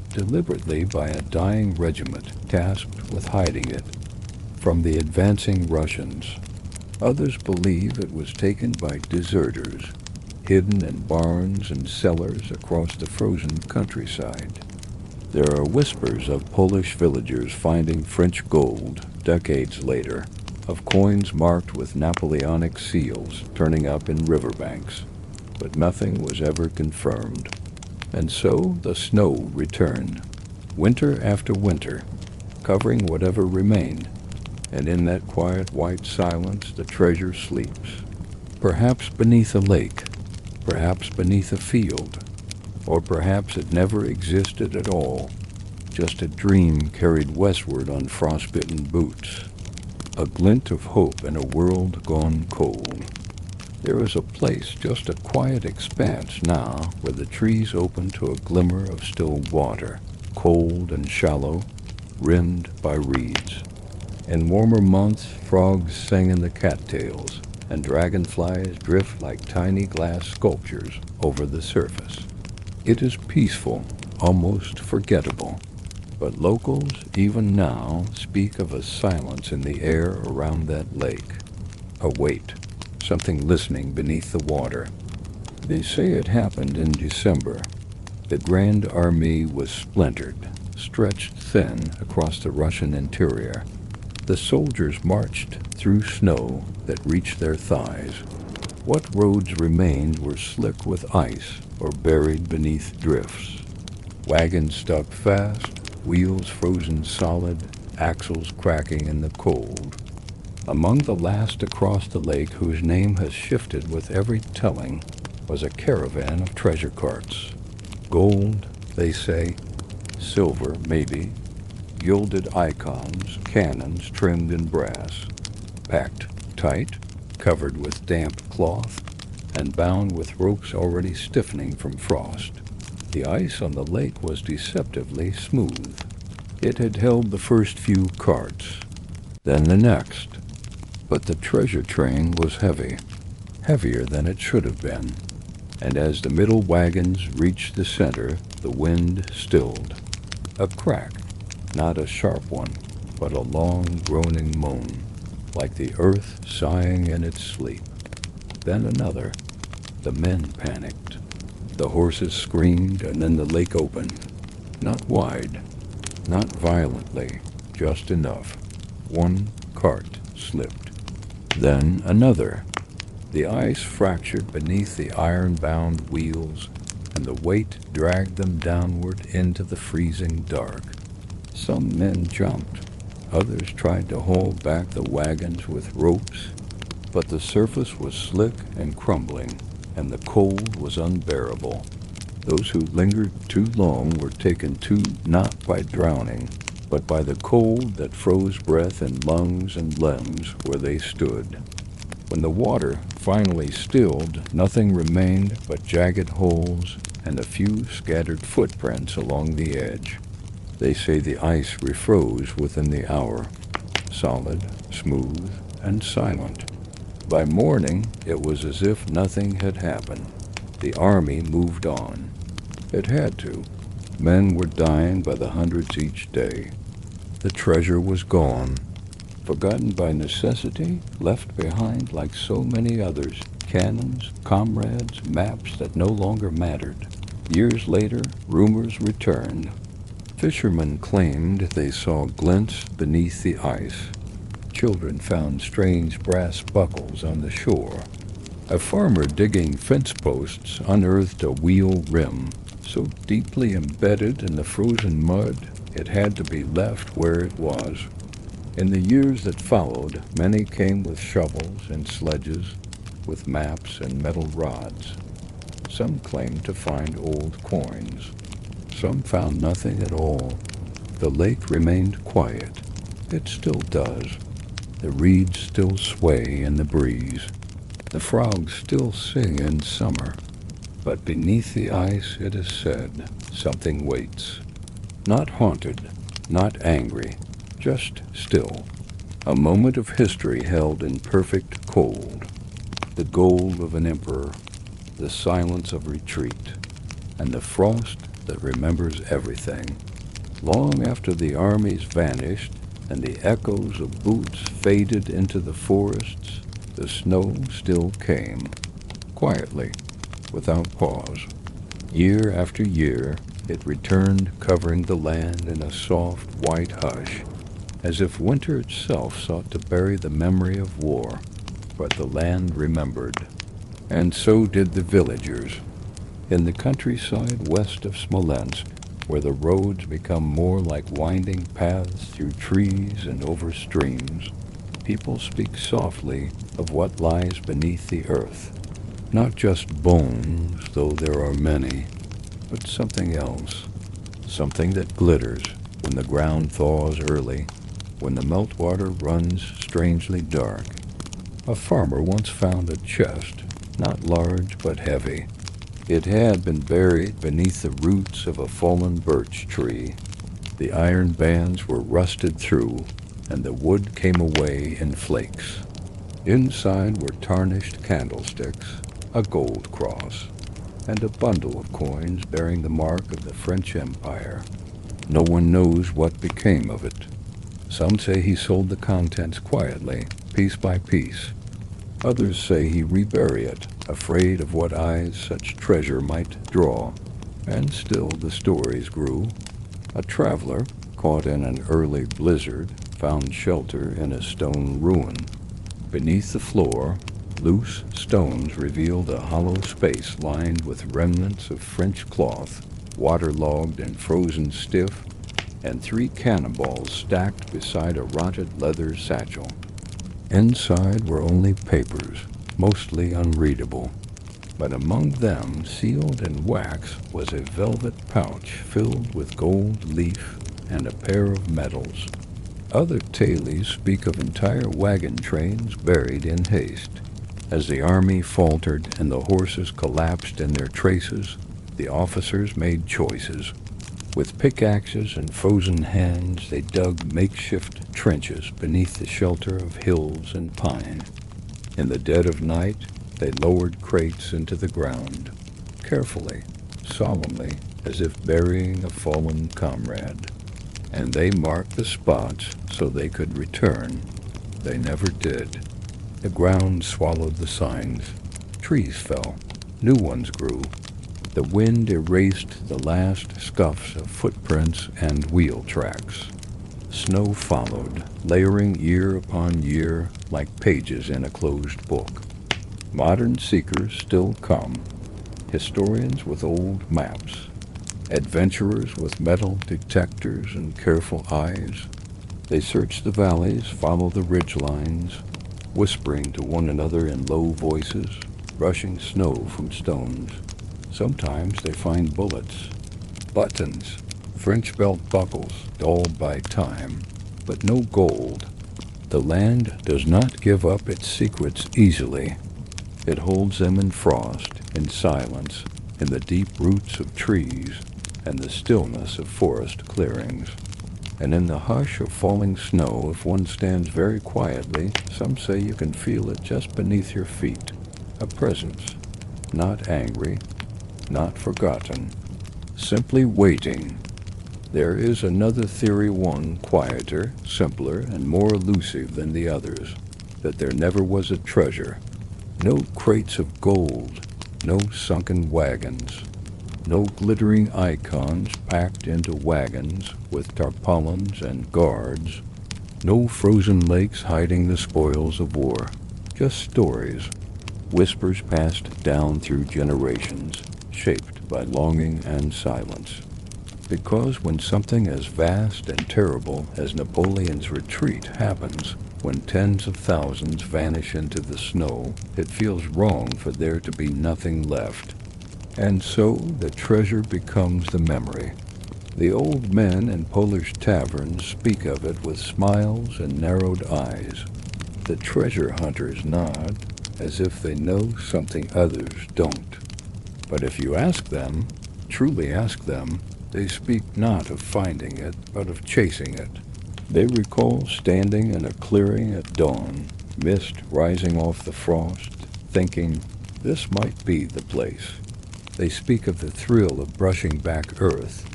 Speaker 1: deliberately by a dying regiment tasked with hiding it from the advancing Russians. Others believe it was taken by deserters, hidden in barns and cellars across the frozen countryside. There are whispers of Polish villagers finding French gold decades later, of coins marked with Napoleonic seals turning up in riverbanks, but nothing was ever confirmed. And so the snow returned, winter after winter, covering whatever remained, and in that quiet white silence the treasure sleeps, perhaps beneath a lake, perhaps beneath a field, or perhaps it never existed at all, just a dream carried westward on frostbitten boots, a glint of hope in a world gone cold. There is a place, just a quiet expanse now, where the trees open to a glimmer of still water, cold and shallow, rimmed by reeds. In warmer months, frogs sing in the cattails, and dragonflies drift like tiny glass sculptures over the surface. It is peaceful, almost forgettable, but locals, even now, speak of a silence in the air around that lake, a weight, something listening beneath the water. They say it happened in December. The Grand Army was splintered, stretched thin across the Russian interior. The soldiers marched through snow that reached their thighs. What roads remained were slick with ice or buried beneath drifts. Wagons stuck fast, wheels frozen solid, axles cracking in the cold. Among the last to cross the lake, whose name has shifted with every telling, was a caravan of treasure carts. Gold, they say, silver maybe, gilded icons, cannons trimmed in brass, packed tight, covered with damp cloth, and bound with ropes already stiffening from frost. The ice on the lake was deceptively smooth. It had held the first few carts, then the next. But the treasure train was heavy, heavier than it should have been, and as the middle wagons reached the center, the wind stilled. A crack, not a sharp one, but a long groaning moan, like the earth sighing in its sleep. Then another. The men panicked. The horses screamed, and then the lake opened. Not wide, not violently, just enough. One cart slipped. Then another. The ice fractured beneath the iron-bound wheels, and the weight dragged them downward into the freezing dark. Some men jumped. Others tried to haul back the wagons with ropes, but the surface was slick and crumbling, and the cold was unbearable. Those who lingered too long were taken to not by drowning, but by the cold that froze breath in lungs and limbs where they stood. When the water finally stilled, nothing remained but jagged holes and a few scattered footprints along the edge. They say the ice refroze within the hour, solid, smooth, and silent. By morning, it was as if nothing had happened. The army moved on. It had to. Men were dying by the hundreds each day. The treasure was gone, forgotten by necessity, left behind like so many others, cannons, comrades, maps that no longer mattered. Years later, rumors returned. Fishermen claimed they saw glints beneath the ice. Children found strange brass buckles on the shore. A farmer digging fence posts unearthed a wheel rim, so deeply embedded in the frozen mud it had to be left where it was. In the years that followed, many came with shovels and sledges, with maps and metal rods. Some claimed to find old coins. Some found nothing at all. The lake remained quiet. It still does. The reeds still sway in the breeze. The frogs still sing in summer. But beneath the ice, it is said, something waits. Not haunted, not angry, just still. A moment of history held in perfect cold. The gold of an emperor, the silence of retreat, and the frost that remembers everything. Long after the armies vanished and the echoes of boots faded into the forests, the snow still came, quietly, without pause. Year after year, it returned, covering the land in a soft, white hush, as if winter itself sought to bury the memory of war. But the land remembered, and so did the villagers. In the countryside west of Smolensk, where the roads become more like winding paths through trees and over streams, people speak softly of what lies beneath the earth. Not just bones, though there are many, but something else, something that glitters when the ground thaws early, when the meltwater runs strangely dark. A farmer once found a chest, not large but heavy. It had been buried beneath the roots of a fallen birch tree. The iron bands were rusted through, and the wood came away in flakes. Inside were tarnished candlesticks, a gold cross, and a bundle of coins bearing the mark of the French Empire. No one knows what became of it. Some say he sold the contents quietly, piece by piece. Others say he reburied it, afraid of what eyes such treasure might draw. And still the stories grew. A traveler, caught in an early blizzard, found shelter in a stone ruin. Beneath the floor, loose stones revealed a hollow space lined with remnants of French cloth, waterlogged and frozen stiff, and 3 cannonballs stacked beside a rotted leather satchel. Inside were only papers, mostly unreadable. But among them, sealed in wax, was a velvet pouch filled with gold leaf and a pair of medals. Other tales speak of entire wagon trains buried in haste. As the army faltered and the horses collapsed in their traces, the officers made choices. With pickaxes and frozen hands, they dug makeshift trenches beneath the shelter of hills and pine. In the dead of night, they lowered crates into the ground, carefully, solemnly, as if burying a fallen comrade. And they marked the spots so they could return. They never did. The ground swallowed the signs. Trees fell. New ones grew. The wind erased the last scuffs of footprints and wheel tracks. Snow followed, layering year upon year like pages in a closed book. Modern seekers still come, historians with old maps, adventurers with metal detectors and careful eyes. They search the valleys, follow the ridgelines, whispering to one another in low voices, brushing snow from stones. Sometimes they find bullets, buttons, French belt buckles dulled by time, but no gold. The land does not give up its secrets easily. It holds them in frost, in silence, in the deep roots of trees, and the stillness of forest clearings. And in the hush of falling snow, if one stands very quietly, some say you can feel it just beneath your feet. A presence, not angry, not forgotten, simply waiting. There is another theory, one quieter, simpler, and more elusive than the others, that there never was a treasure. No crates of gold, no sunken wagons, no glittering icons packed into wagons with tarpaulins and guards, no frozen lakes hiding the spoils of war, just stories, whispers passed down through generations, shaped by longing and silence. Because when something as vast and terrible as Napoleon's retreat happens, when tens of thousands vanish into the snow, it feels wrong for there to be nothing left. And so the treasure becomes the memory. The old men in Polish taverns speak of it with smiles and narrowed eyes. The treasure hunters nod, as if they know something others don't. But if you ask them, truly ask them, they speak not of finding it, but of chasing it. They recall standing in a clearing at dawn, mist rising off the frost, thinking, this might be the place. They speak of the thrill of brushing back earth,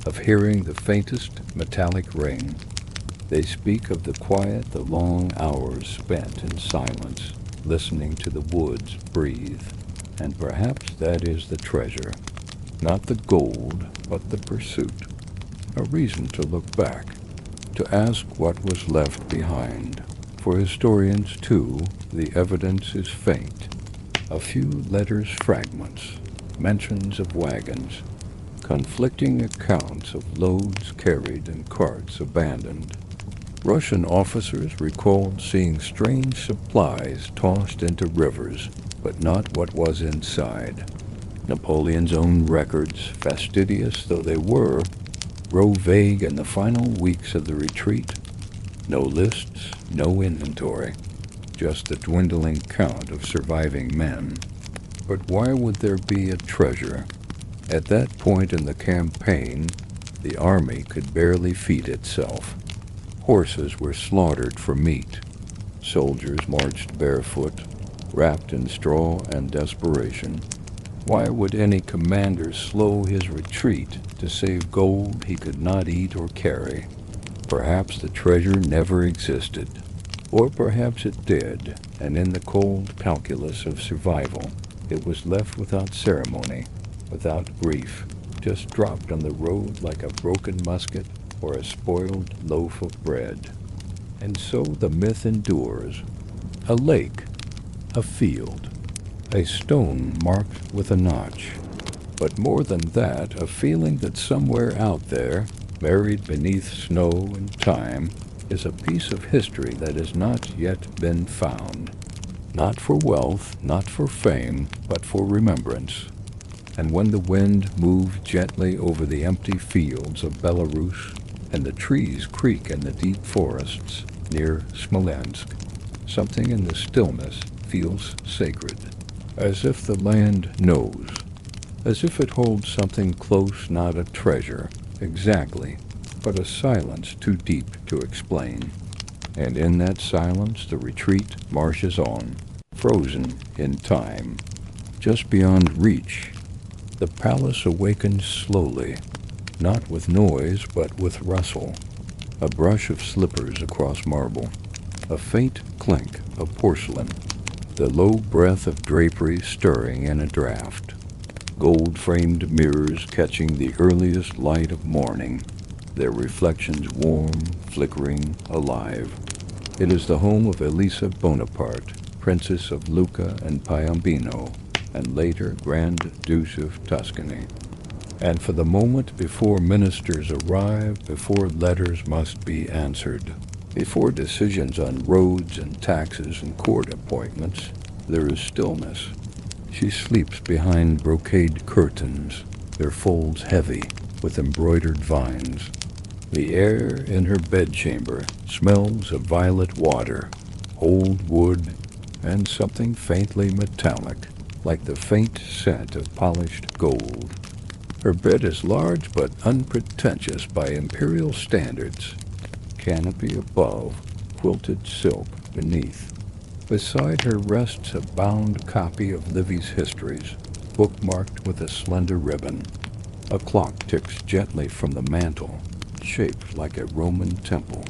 Speaker 1: of hearing the faintest metallic ring. They speak of the quiet, the long hours spent in silence, listening to the woods breathe. And perhaps that is the treasure. Not the gold, but the pursuit. A reason to look back, to ask what was left behind. For historians, too, the evidence is faint. A few letters fragments, mentions of wagons, conflicting accounts of loads carried and carts abandoned. Russian officers recalled seeing strange supplies tossed into rivers, but not what was inside. Napoleon's own records, fastidious though they were, grow vague in the final weeks of the retreat. No lists, no inventory, just the dwindling count of surviving men. But why would there be a treasure? At that point in the campaign, the army could barely feed itself. Horses were slaughtered for meat. Soldiers marched barefoot, wrapped in straw and desperation. Why would any commander slow his retreat to save gold he could not eat or carry? Perhaps the treasure never existed. Or perhaps it did, and in the cold calculus of survival, it was left without ceremony, without grief, just dropped on the road like a broken musket or a spoiled loaf of bread. And so the myth endures. A lake, a field, a stone marked with a notch. But more than that, a feeling that somewhere out there, buried beneath snow and time, is a piece of history that has not yet been found. not for wealth, not for fame, but for remembrance. And when the wind moves gently over the empty fields of Belarus, and the trees creak in the deep forests near Smolensk, something in the stillness feels sacred, as if the land knows, as if it holds something close, not a treasure, exactly, but a silence too deep to explain. And in that silence the retreat marches on, frozen in time. Just beyond reach, the palace awakens slowly, not with noise, but with rustle. A brush of slippers across marble, a faint clink of porcelain, the low breath of drapery stirring in a draught, gold-framed mirrors catching the earliest light of morning, their reflections warm, flickering, alive. It is the home of Elisa Bonaparte, Princess of Lucca and Piombino, and later Grand Duke of Tuscany. And for the moment before ministers arrive, before letters must be answered, before decisions on roads and taxes and court appointments, there is stillness. She sleeps behind brocade curtains, their folds heavy with embroidered vines. The air in her bedchamber smells of violet water, old wood, and something faintly metallic, like the faint scent of polished gold. Her bed is large but unpretentious by imperial standards. Canopy above, quilted silk beneath. Beside her rests a bound copy of Livy's histories, bookmarked with a slender ribbon. A clock ticks gently from the mantel, shaped like a Roman temple.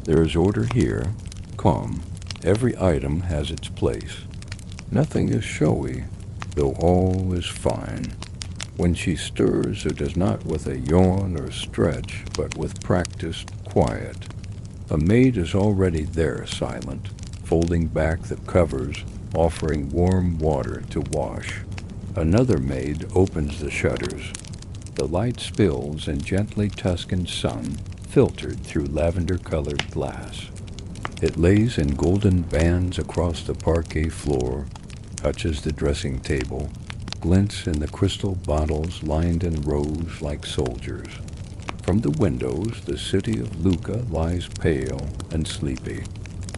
Speaker 1: There is order here, calm. Every item has its place. Nothing is showy, though all is fine. When she stirs, it is not with a yawn or stretch, but with practiced quiet. A maid is already there, silent, folding back the covers, offering warm water to wash. Another maid opens the shutters. The light spills in gently Tuscan sun, filtered through lavender-colored glass. It lays in golden bands across the parquet floor, touches the dressing table, glints in the crystal bottles lined in rows like soldiers. From the windows, the city of Lucca lies pale and sleepy.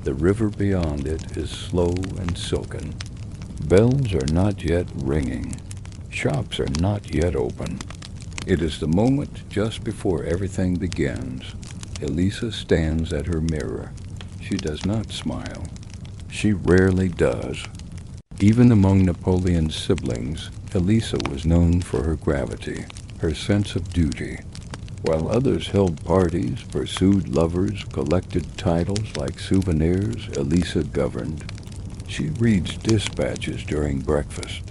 Speaker 1: The river beyond it is slow and silken. Bells are not yet ringing. Shops are not yet open. It is the moment just before everything begins. Elisa stands at her mirror. She does not smile. She rarely does. Even among Napoleon's siblings, Elisa was known for her gravity, her sense of duty. While others held parties, pursued lovers, collected titles like souvenirs, Elisa governed. She reads dispatches during breakfast,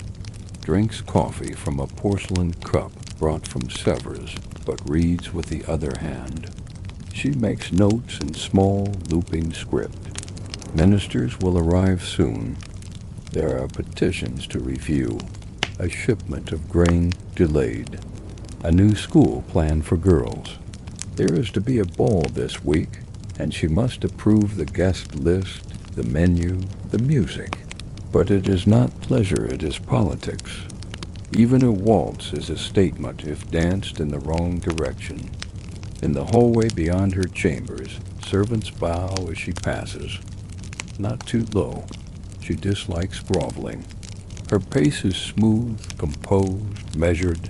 Speaker 1: drinks coffee from a porcelain cup brought from Sevres, but reads with the other hand. She makes notes in small, looping script. Ministers will arrive soon. There are petitions to review, a shipment of grain delayed, a new school planned for girls. There is to be a ball this week, and she must approve the guest list, the menu, the music. But it is not pleasure, it is politics. Even a waltz is a statement if danced in the wrong direction. In the hallway beyond her chambers, servants bow as she passes. Not too low. She dislikes groveling. Her pace is smooth, composed, measured.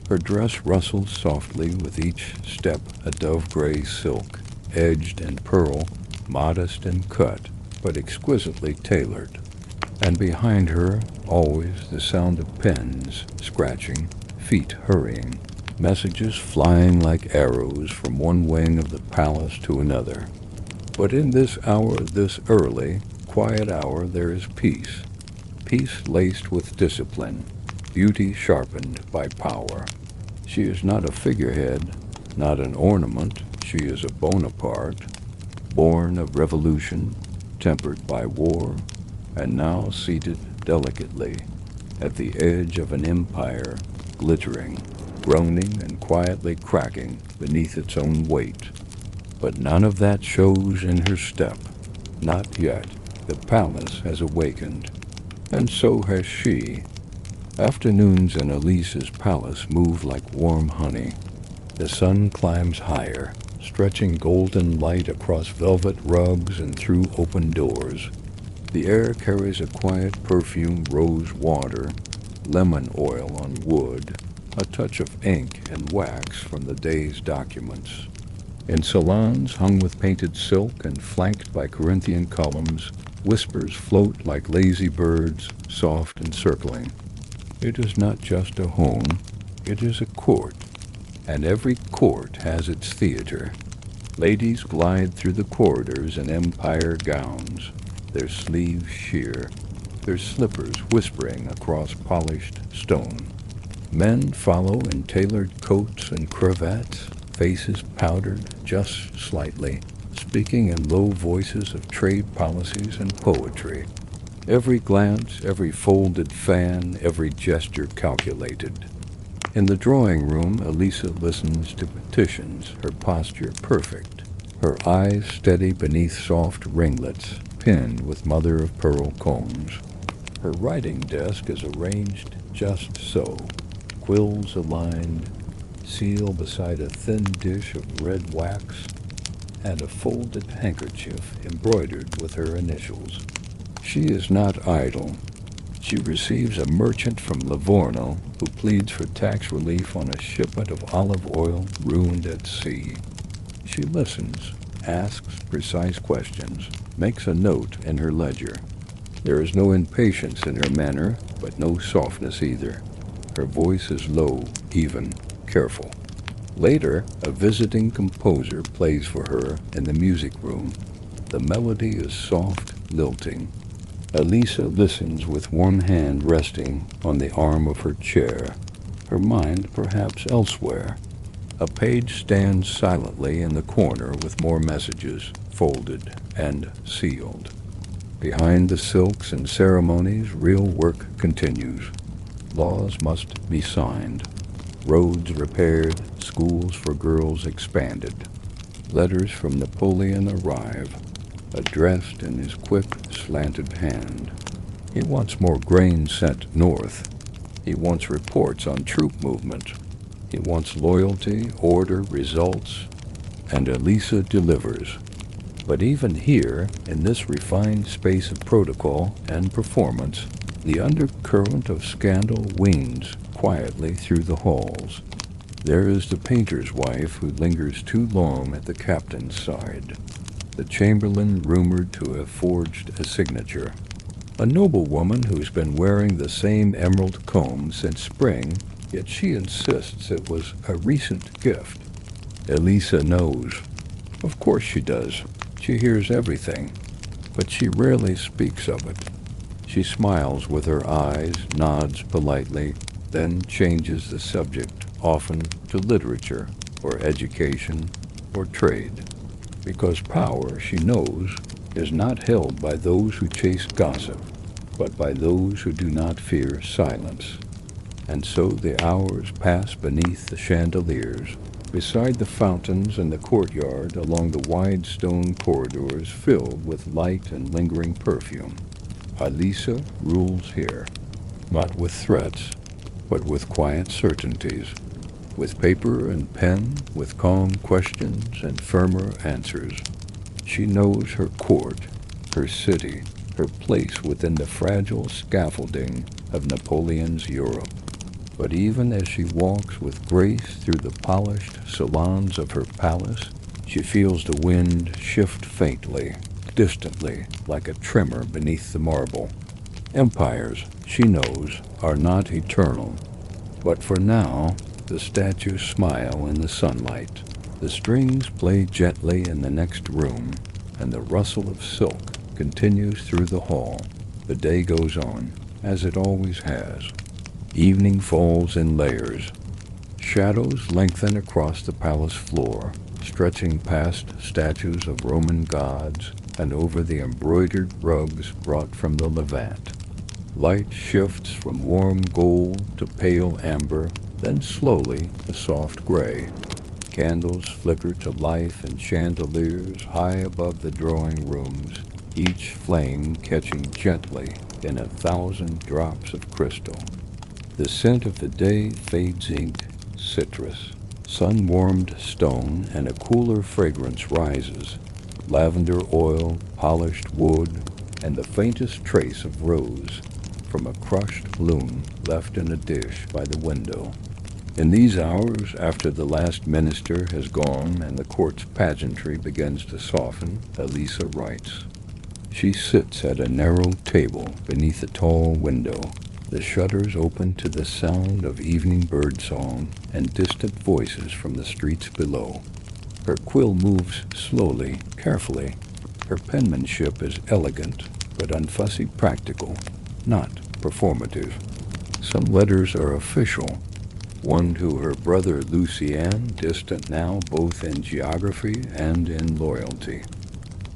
Speaker 1: Her dress rustles softly with each step, a dove-gray silk, edged and pearl, modest and cut, but exquisitely tailored. And behind her, always the sound of pens scratching, feet hurrying, messages flying like arrows from one wing of the palace to another. But in this hour, this early, quiet hour, there is peace. Peace laced with discipline, beauty sharpened by power. She is not a figurehead, not an ornament. She is a Bonaparte, born of revolution, tempered by war, and now seated delicately at the edge of an empire, glittering, groaning and quietly cracking beneath its own weight. But none of that shows in her step, not yet. The palace has awakened, and so has she. Afternoons in Elisa's palace move like warm honey. The sun climbs higher, stretching golden light across velvet rugs and through open doors. The air carries a quiet perfume, rose water, lemon oil on wood, a touch of ink and wax from the day's documents. In salons hung with painted silk and flanked by Corinthian columns, whispers float like lazy birds, soft and circling. It is not just a home, it is a court, and every court has its theater. Ladies glide through the corridors in empire gowns, their sleeves sheer, their slippers whispering across polished stone. Men follow in tailored coats and cravats, faces powdered just slightly, speaking in low voices of trade policies and poetry. Every glance, every folded fan, every gesture calculated. In the drawing room, Elisa listens to petitions, her posture perfect, her eyes steady beneath soft ringlets, pinned with mother-of-pearl combs. Her writing desk is arranged just so, quills aligned, seal beside a thin dish of red wax, and a folded handkerchief embroidered with her initials. She is not idle. She receives a merchant from Livorno who pleads for tax relief on a shipment of olive oil ruined at sea. She listens, asks precise questions, makes a note in her ledger. There is no impatience in her manner, but no softness either. Her voice is low, even, careful. Later, a visiting composer plays for her in the music room. The melody is soft, lilting. Elisa listens with one hand resting on the arm of her chair, her mind perhaps elsewhere. A page stands silently in the corner with more messages, folded and sealed. Behind the silks and ceremonies, real work continues. Laws must be signed, roads repaired, schools for girls expanded. Letters from Napoleon arrive, addressed in his quick, slanted hand. He wants more grain sent north. He wants reports on troop movement. He wants loyalty, order, results, and Elisa delivers. But even here, in this refined space of protocol and performance, the undercurrent of scandal winds quietly through the halls. There is the painter's wife who lingers too long at the captain's side. The chamberlain rumored to have forged a signature. A noblewoman who's been wearing the same emerald comb since spring, yet she insists it was a recent gift. Elisa knows. Of course she does. She hears everything, but she rarely speaks of it. She smiles with her eyes, nods politely, then changes the subject, often to literature, or education, or trade. Because power, she knows, is not held by those who chase gossip, but by those who do not fear silence. And so the hours pass beneath the chandeliers, beside the fountains in the courtyard, along the wide stone corridors filled with light and lingering perfume. Elisa rules here, not with threats, but with quiet certainties, with paper and pen, with calm questions and firmer answers. She knows her court, her city, her place within the fragile scaffolding of Napoleon's Europe. But even as she walks with grace through the polished salons of her palace, she feels the wind shift faintly, distantly, like a tremor beneath the marble. Empires, she knows, are not eternal. But for now, the statues smile in the sunlight. The strings play gently in the next room, and the rustle of silk continues through the hall. The day goes on, as it always has. Evening falls in layers. Shadows lengthen across the palace floor, stretching past statues of Roman gods and over the embroidered rugs brought from the Levant. Light shifts from warm gold to pale amber, then slowly a soft gray. Candles flicker to life in chandeliers high above the drawing rooms, each flame catching gently in 1,000 drops of crystal. The scent of the day fades ink, citrus, sun-warmed stone, and a cooler fragrance rises. Lavender oil, polished wood, and the faintest trace of rose from a crushed loom left in a dish by the window. In these hours, after the last minister has gone and the court's pageantry begins to soften, Elisa writes. She sits at a narrow table beneath a tall window, the shutters open to the sound of evening birdsong and distant voices from the streets below. Her quill moves slowly, carefully. Her penmanship is elegant, but unfussy practical, not performative. Some letters are official. One to her brother Lucien, distant now both in geography and in loyalty.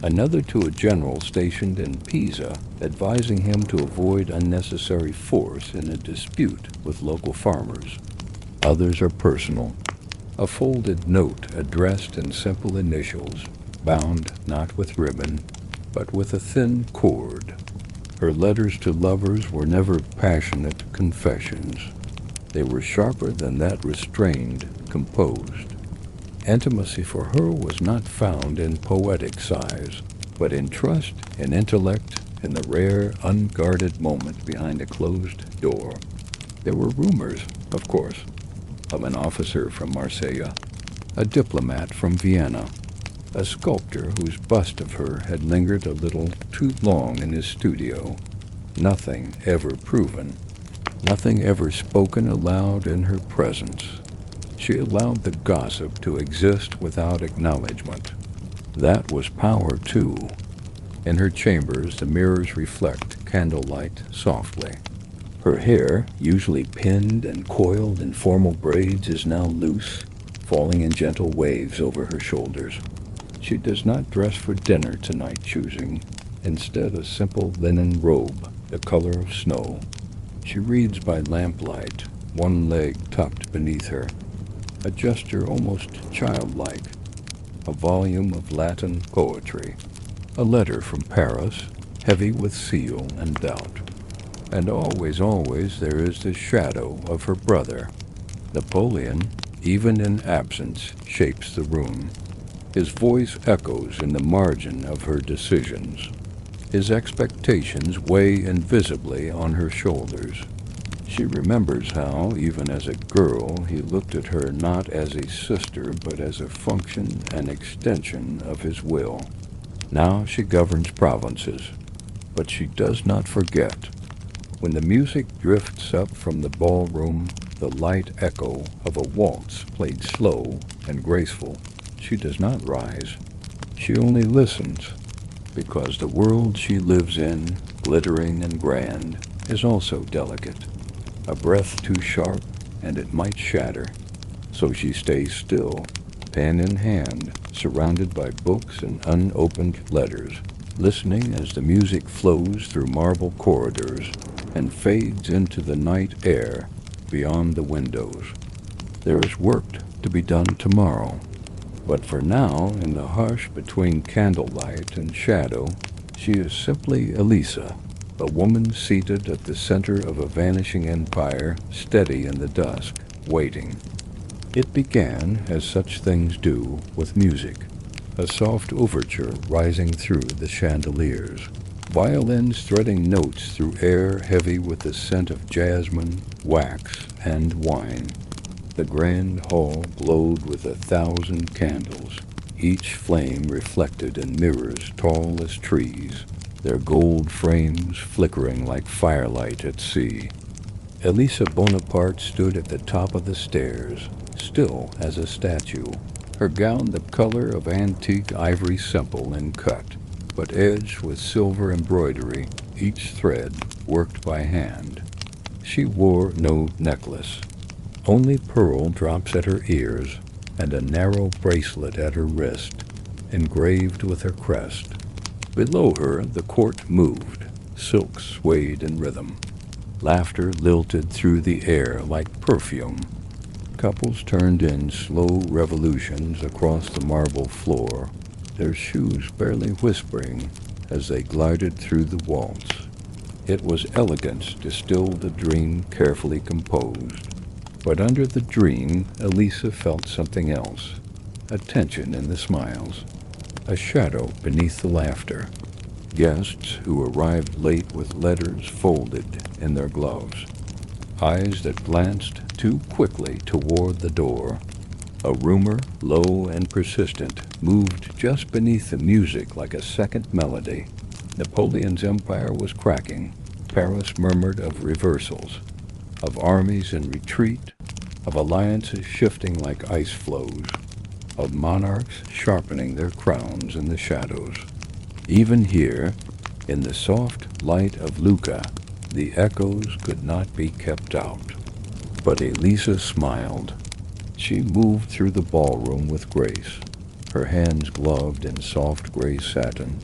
Speaker 1: Another to a general stationed in Pisa, advising him to avoid unnecessary force in a dispute with local farmers. Others are personal. A folded note addressed in simple initials, bound not with ribbon, but with a thin cord. Her letters to lovers were never passionate confessions. They were sharper than that restrained, composed. Intimacy for her was not found in poetic sighs, but in trust, in intellect, in the rare, unguarded moment behind a closed door. There were rumors, of course, of an officer from Marseille, a diplomat from Vienna, a sculptor whose bust of her had lingered a little too long in his studio. Nothing ever proven. Nothing ever spoken aloud in her presence. She allowed the gossip to exist without acknowledgment. That was power, too. In her chambers, the mirrors reflect candlelight softly. Her hair, usually pinned and coiled in formal braids, is now loose, falling in gentle waves over her shoulders. She does not dress for dinner tonight, choosing instead a simple linen robe, the color of snow. She reads by lamplight, one leg tucked beneath her, a gesture almost childlike, a volume of Latin poetry, a letter from Paris, heavy with seal and doubt. And always, always there is the shadow of her brother. Napoleon, even in absence, shapes the room. His voice echoes in the margin of her decisions. His expectations weigh invisibly on her shoulders. She remembers how, even as a girl, he looked at her not as a sister, but as a function and extension of his will. Now she governs provinces, but she does not forget. When the music drifts up from the ballroom, the light echo of a waltz played slow and graceful, she does not rise. She only listens, because the world she lives in, glittering and grand, is also delicate. A breath too sharp, and it might shatter. So she stays still, pen in hand, surrounded by books and unopened letters, listening as the music flows through marble corridors and fades into the night air beyond the windows. There is work to be done tomorrow, but for now, in the hush between candlelight and shadow, she is simply Elisa, a woman seated at the center of a vanishing empire, steady in the dusk, waiting. It began, as such things do, with music, a soft overture rising through the chandeliers, violins threading notes through air heavy with the scent of jasmine, wax, and wine. The grand hall glowed with 1,000 candles, each flame reflected in mirrors tall as trees, their gold frames flickering like firelight at sea. Elisa Bonaparte stood at the top of the stairs, still as a statue, her gown the color of antique ivory simple in cut, but edged with silver embroidery, each thread worked by hand. She wore no necklace. Only pearl drops at her ears, and a narrow bracelet at her wrist, engraved with her crest. Below her the court moved, silk swayed in rhythm. Laughter lilted through the air like perfume. Couples turned in slow revolutions across the marble floor, their shoes barely whispering, as they glided through the waltz. It was elegance distilled, a dream carefully composed. But under the dream, Elisa felt something else, a tension in the smiles, a shadow beneath the laughter. Guests who arrived late with letters folded in their gloves, eyes that glanced too quickly toward the door. A rumor, low and persistent, moved just beneath the music like a second melody. Napoleon's empire was cracking. Paris murmured of reversals, of armies in retreat, of alliances shifting like ice floes, of monarchs sharpening their crowns in the shadows. Even here, in the soft light of Lucca, the echoes could not be kept out. But Elisa smiled. She moved through the ballroom with grace, her hands gloved in soft gray satin,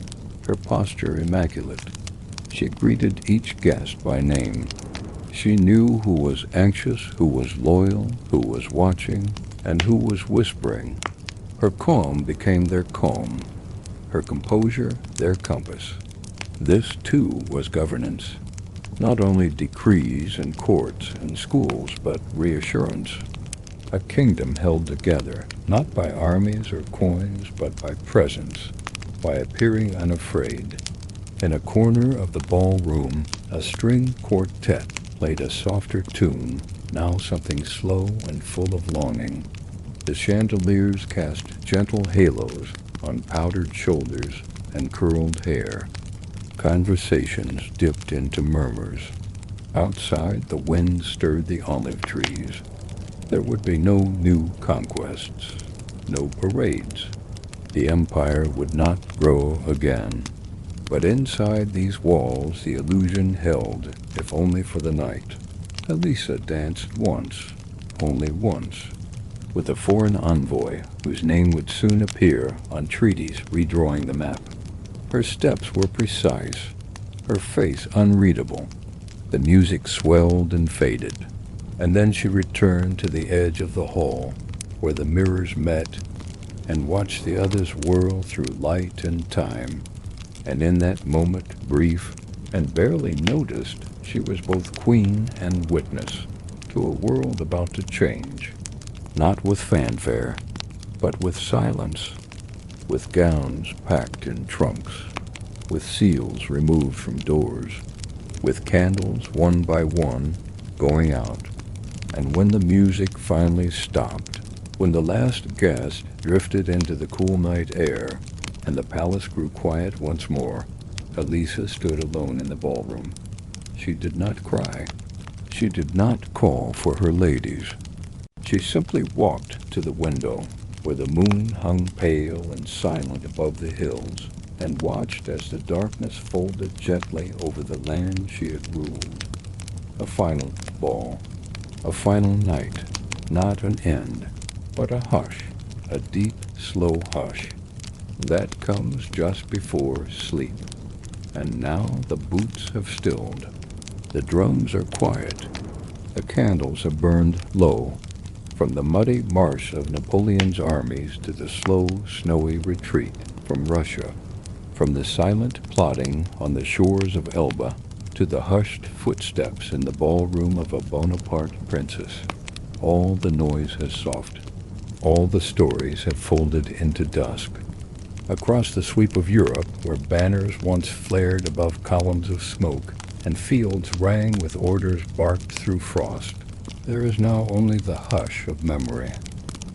Speaker 1: her posture immaculate. She greeted each guest by name. She knew who was anxious, who was loyal, who was watching, and who was whispering. Her calm became their calm, her composure their compass. This, too, was governance. Not only decrees and courts and schools, but reassurance. A kingdom held together, not by armies or coins, but by presence, by appearing unafraid. In a corner of the ballroom, a string quartet played a softer tune, now something slow and full of longing. The chandeliers cast gentle halos on powdered shoulders and curled hair. Conversations dipped into murmurs. Outside, the wind stirred the olive trees. There would be no new conquests, no parades. The empire would not grow again. But inside these walls the illusion held, if only for the night. Elisa danced once, only once, with a foreign envoy whose name would soon appear on treaties redrawing the map. Her steps were precise, her face unreadable. The music swelled and faded, and then she returned to the edge of the hall, where the mirrors met, and watched the others whirl through light and time. And in that moment, brief and barely noticed, she was both queen and witness to a world about to change, not with fanfare, but with silence, with gowns packed in trunks, with seals removed from doors, with candles one by one going out. And when the music finally stopped, when the last guest drifted into the cool night air, and the palace grew quiet once more, Elisa stood alone in the ballroom. She did not cry. She did not call for her ladies. She simply walked to the window, where the moon hung pale and silent above the hills, and watched as the darkness folded gently over the land she had ruled. A final ball, a final night, not an end, but a hush, a deep, slow hush. That comes just before sleep. And now the boots have stilled. The drums are quiet. The candles have burned low. From the muddy marsh of Napoleon's armies to the slow, snowy retreat from Russia, from the silent plodding on the shores of Elba to the hushed footsteps in the ballroom of a Bonaparte princess, all the noise has softened. All the stories have folded into dusk. Across the sweep of Europe, where banners once flared above columns of smoke and fields rang with orders barked through frost, there is now only the hush of memory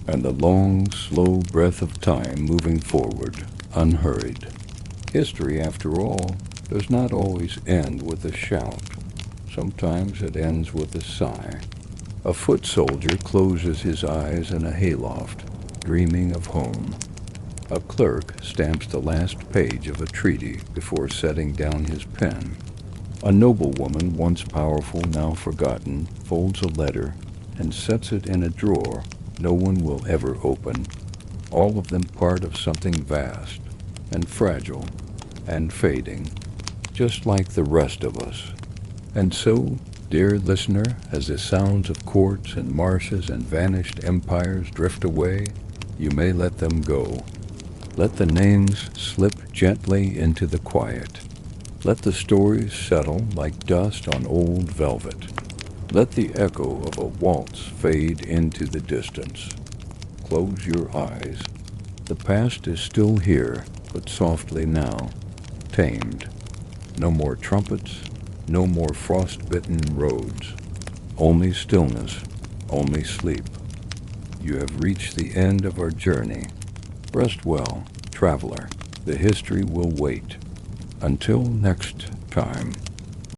Speaker 1: and the long, slow breath of time moving forward, unhurried. History, after all, does not always end with a shout. Sometimes it ends with a sigh. A foot soldier closes his eyes in a hayloft, dreaming of home. A clerk stamps the last page of a treaty before setting down his pen. A noblewoman, once powerful, now forgotten, folds a letter and sets it in a drawer no one will ever open, all of them part of something vast and fragile and fading, just like the rest of us. And so, dear listener, as the sounds of courts and marshes and vanished empires drift away, you may let them go. Let the names slip gently into the quiet. Let the stories settle like dust on old velvet. Let the echo of a waltz fade into the distance. Close your eyes. The past is still here, but softly now, tamed. No more trumpets, no more frost-bitten roads. Only stillness, only sleep. You have reached the end of our journey. Rest well, traveler. The history will wait. Until next time.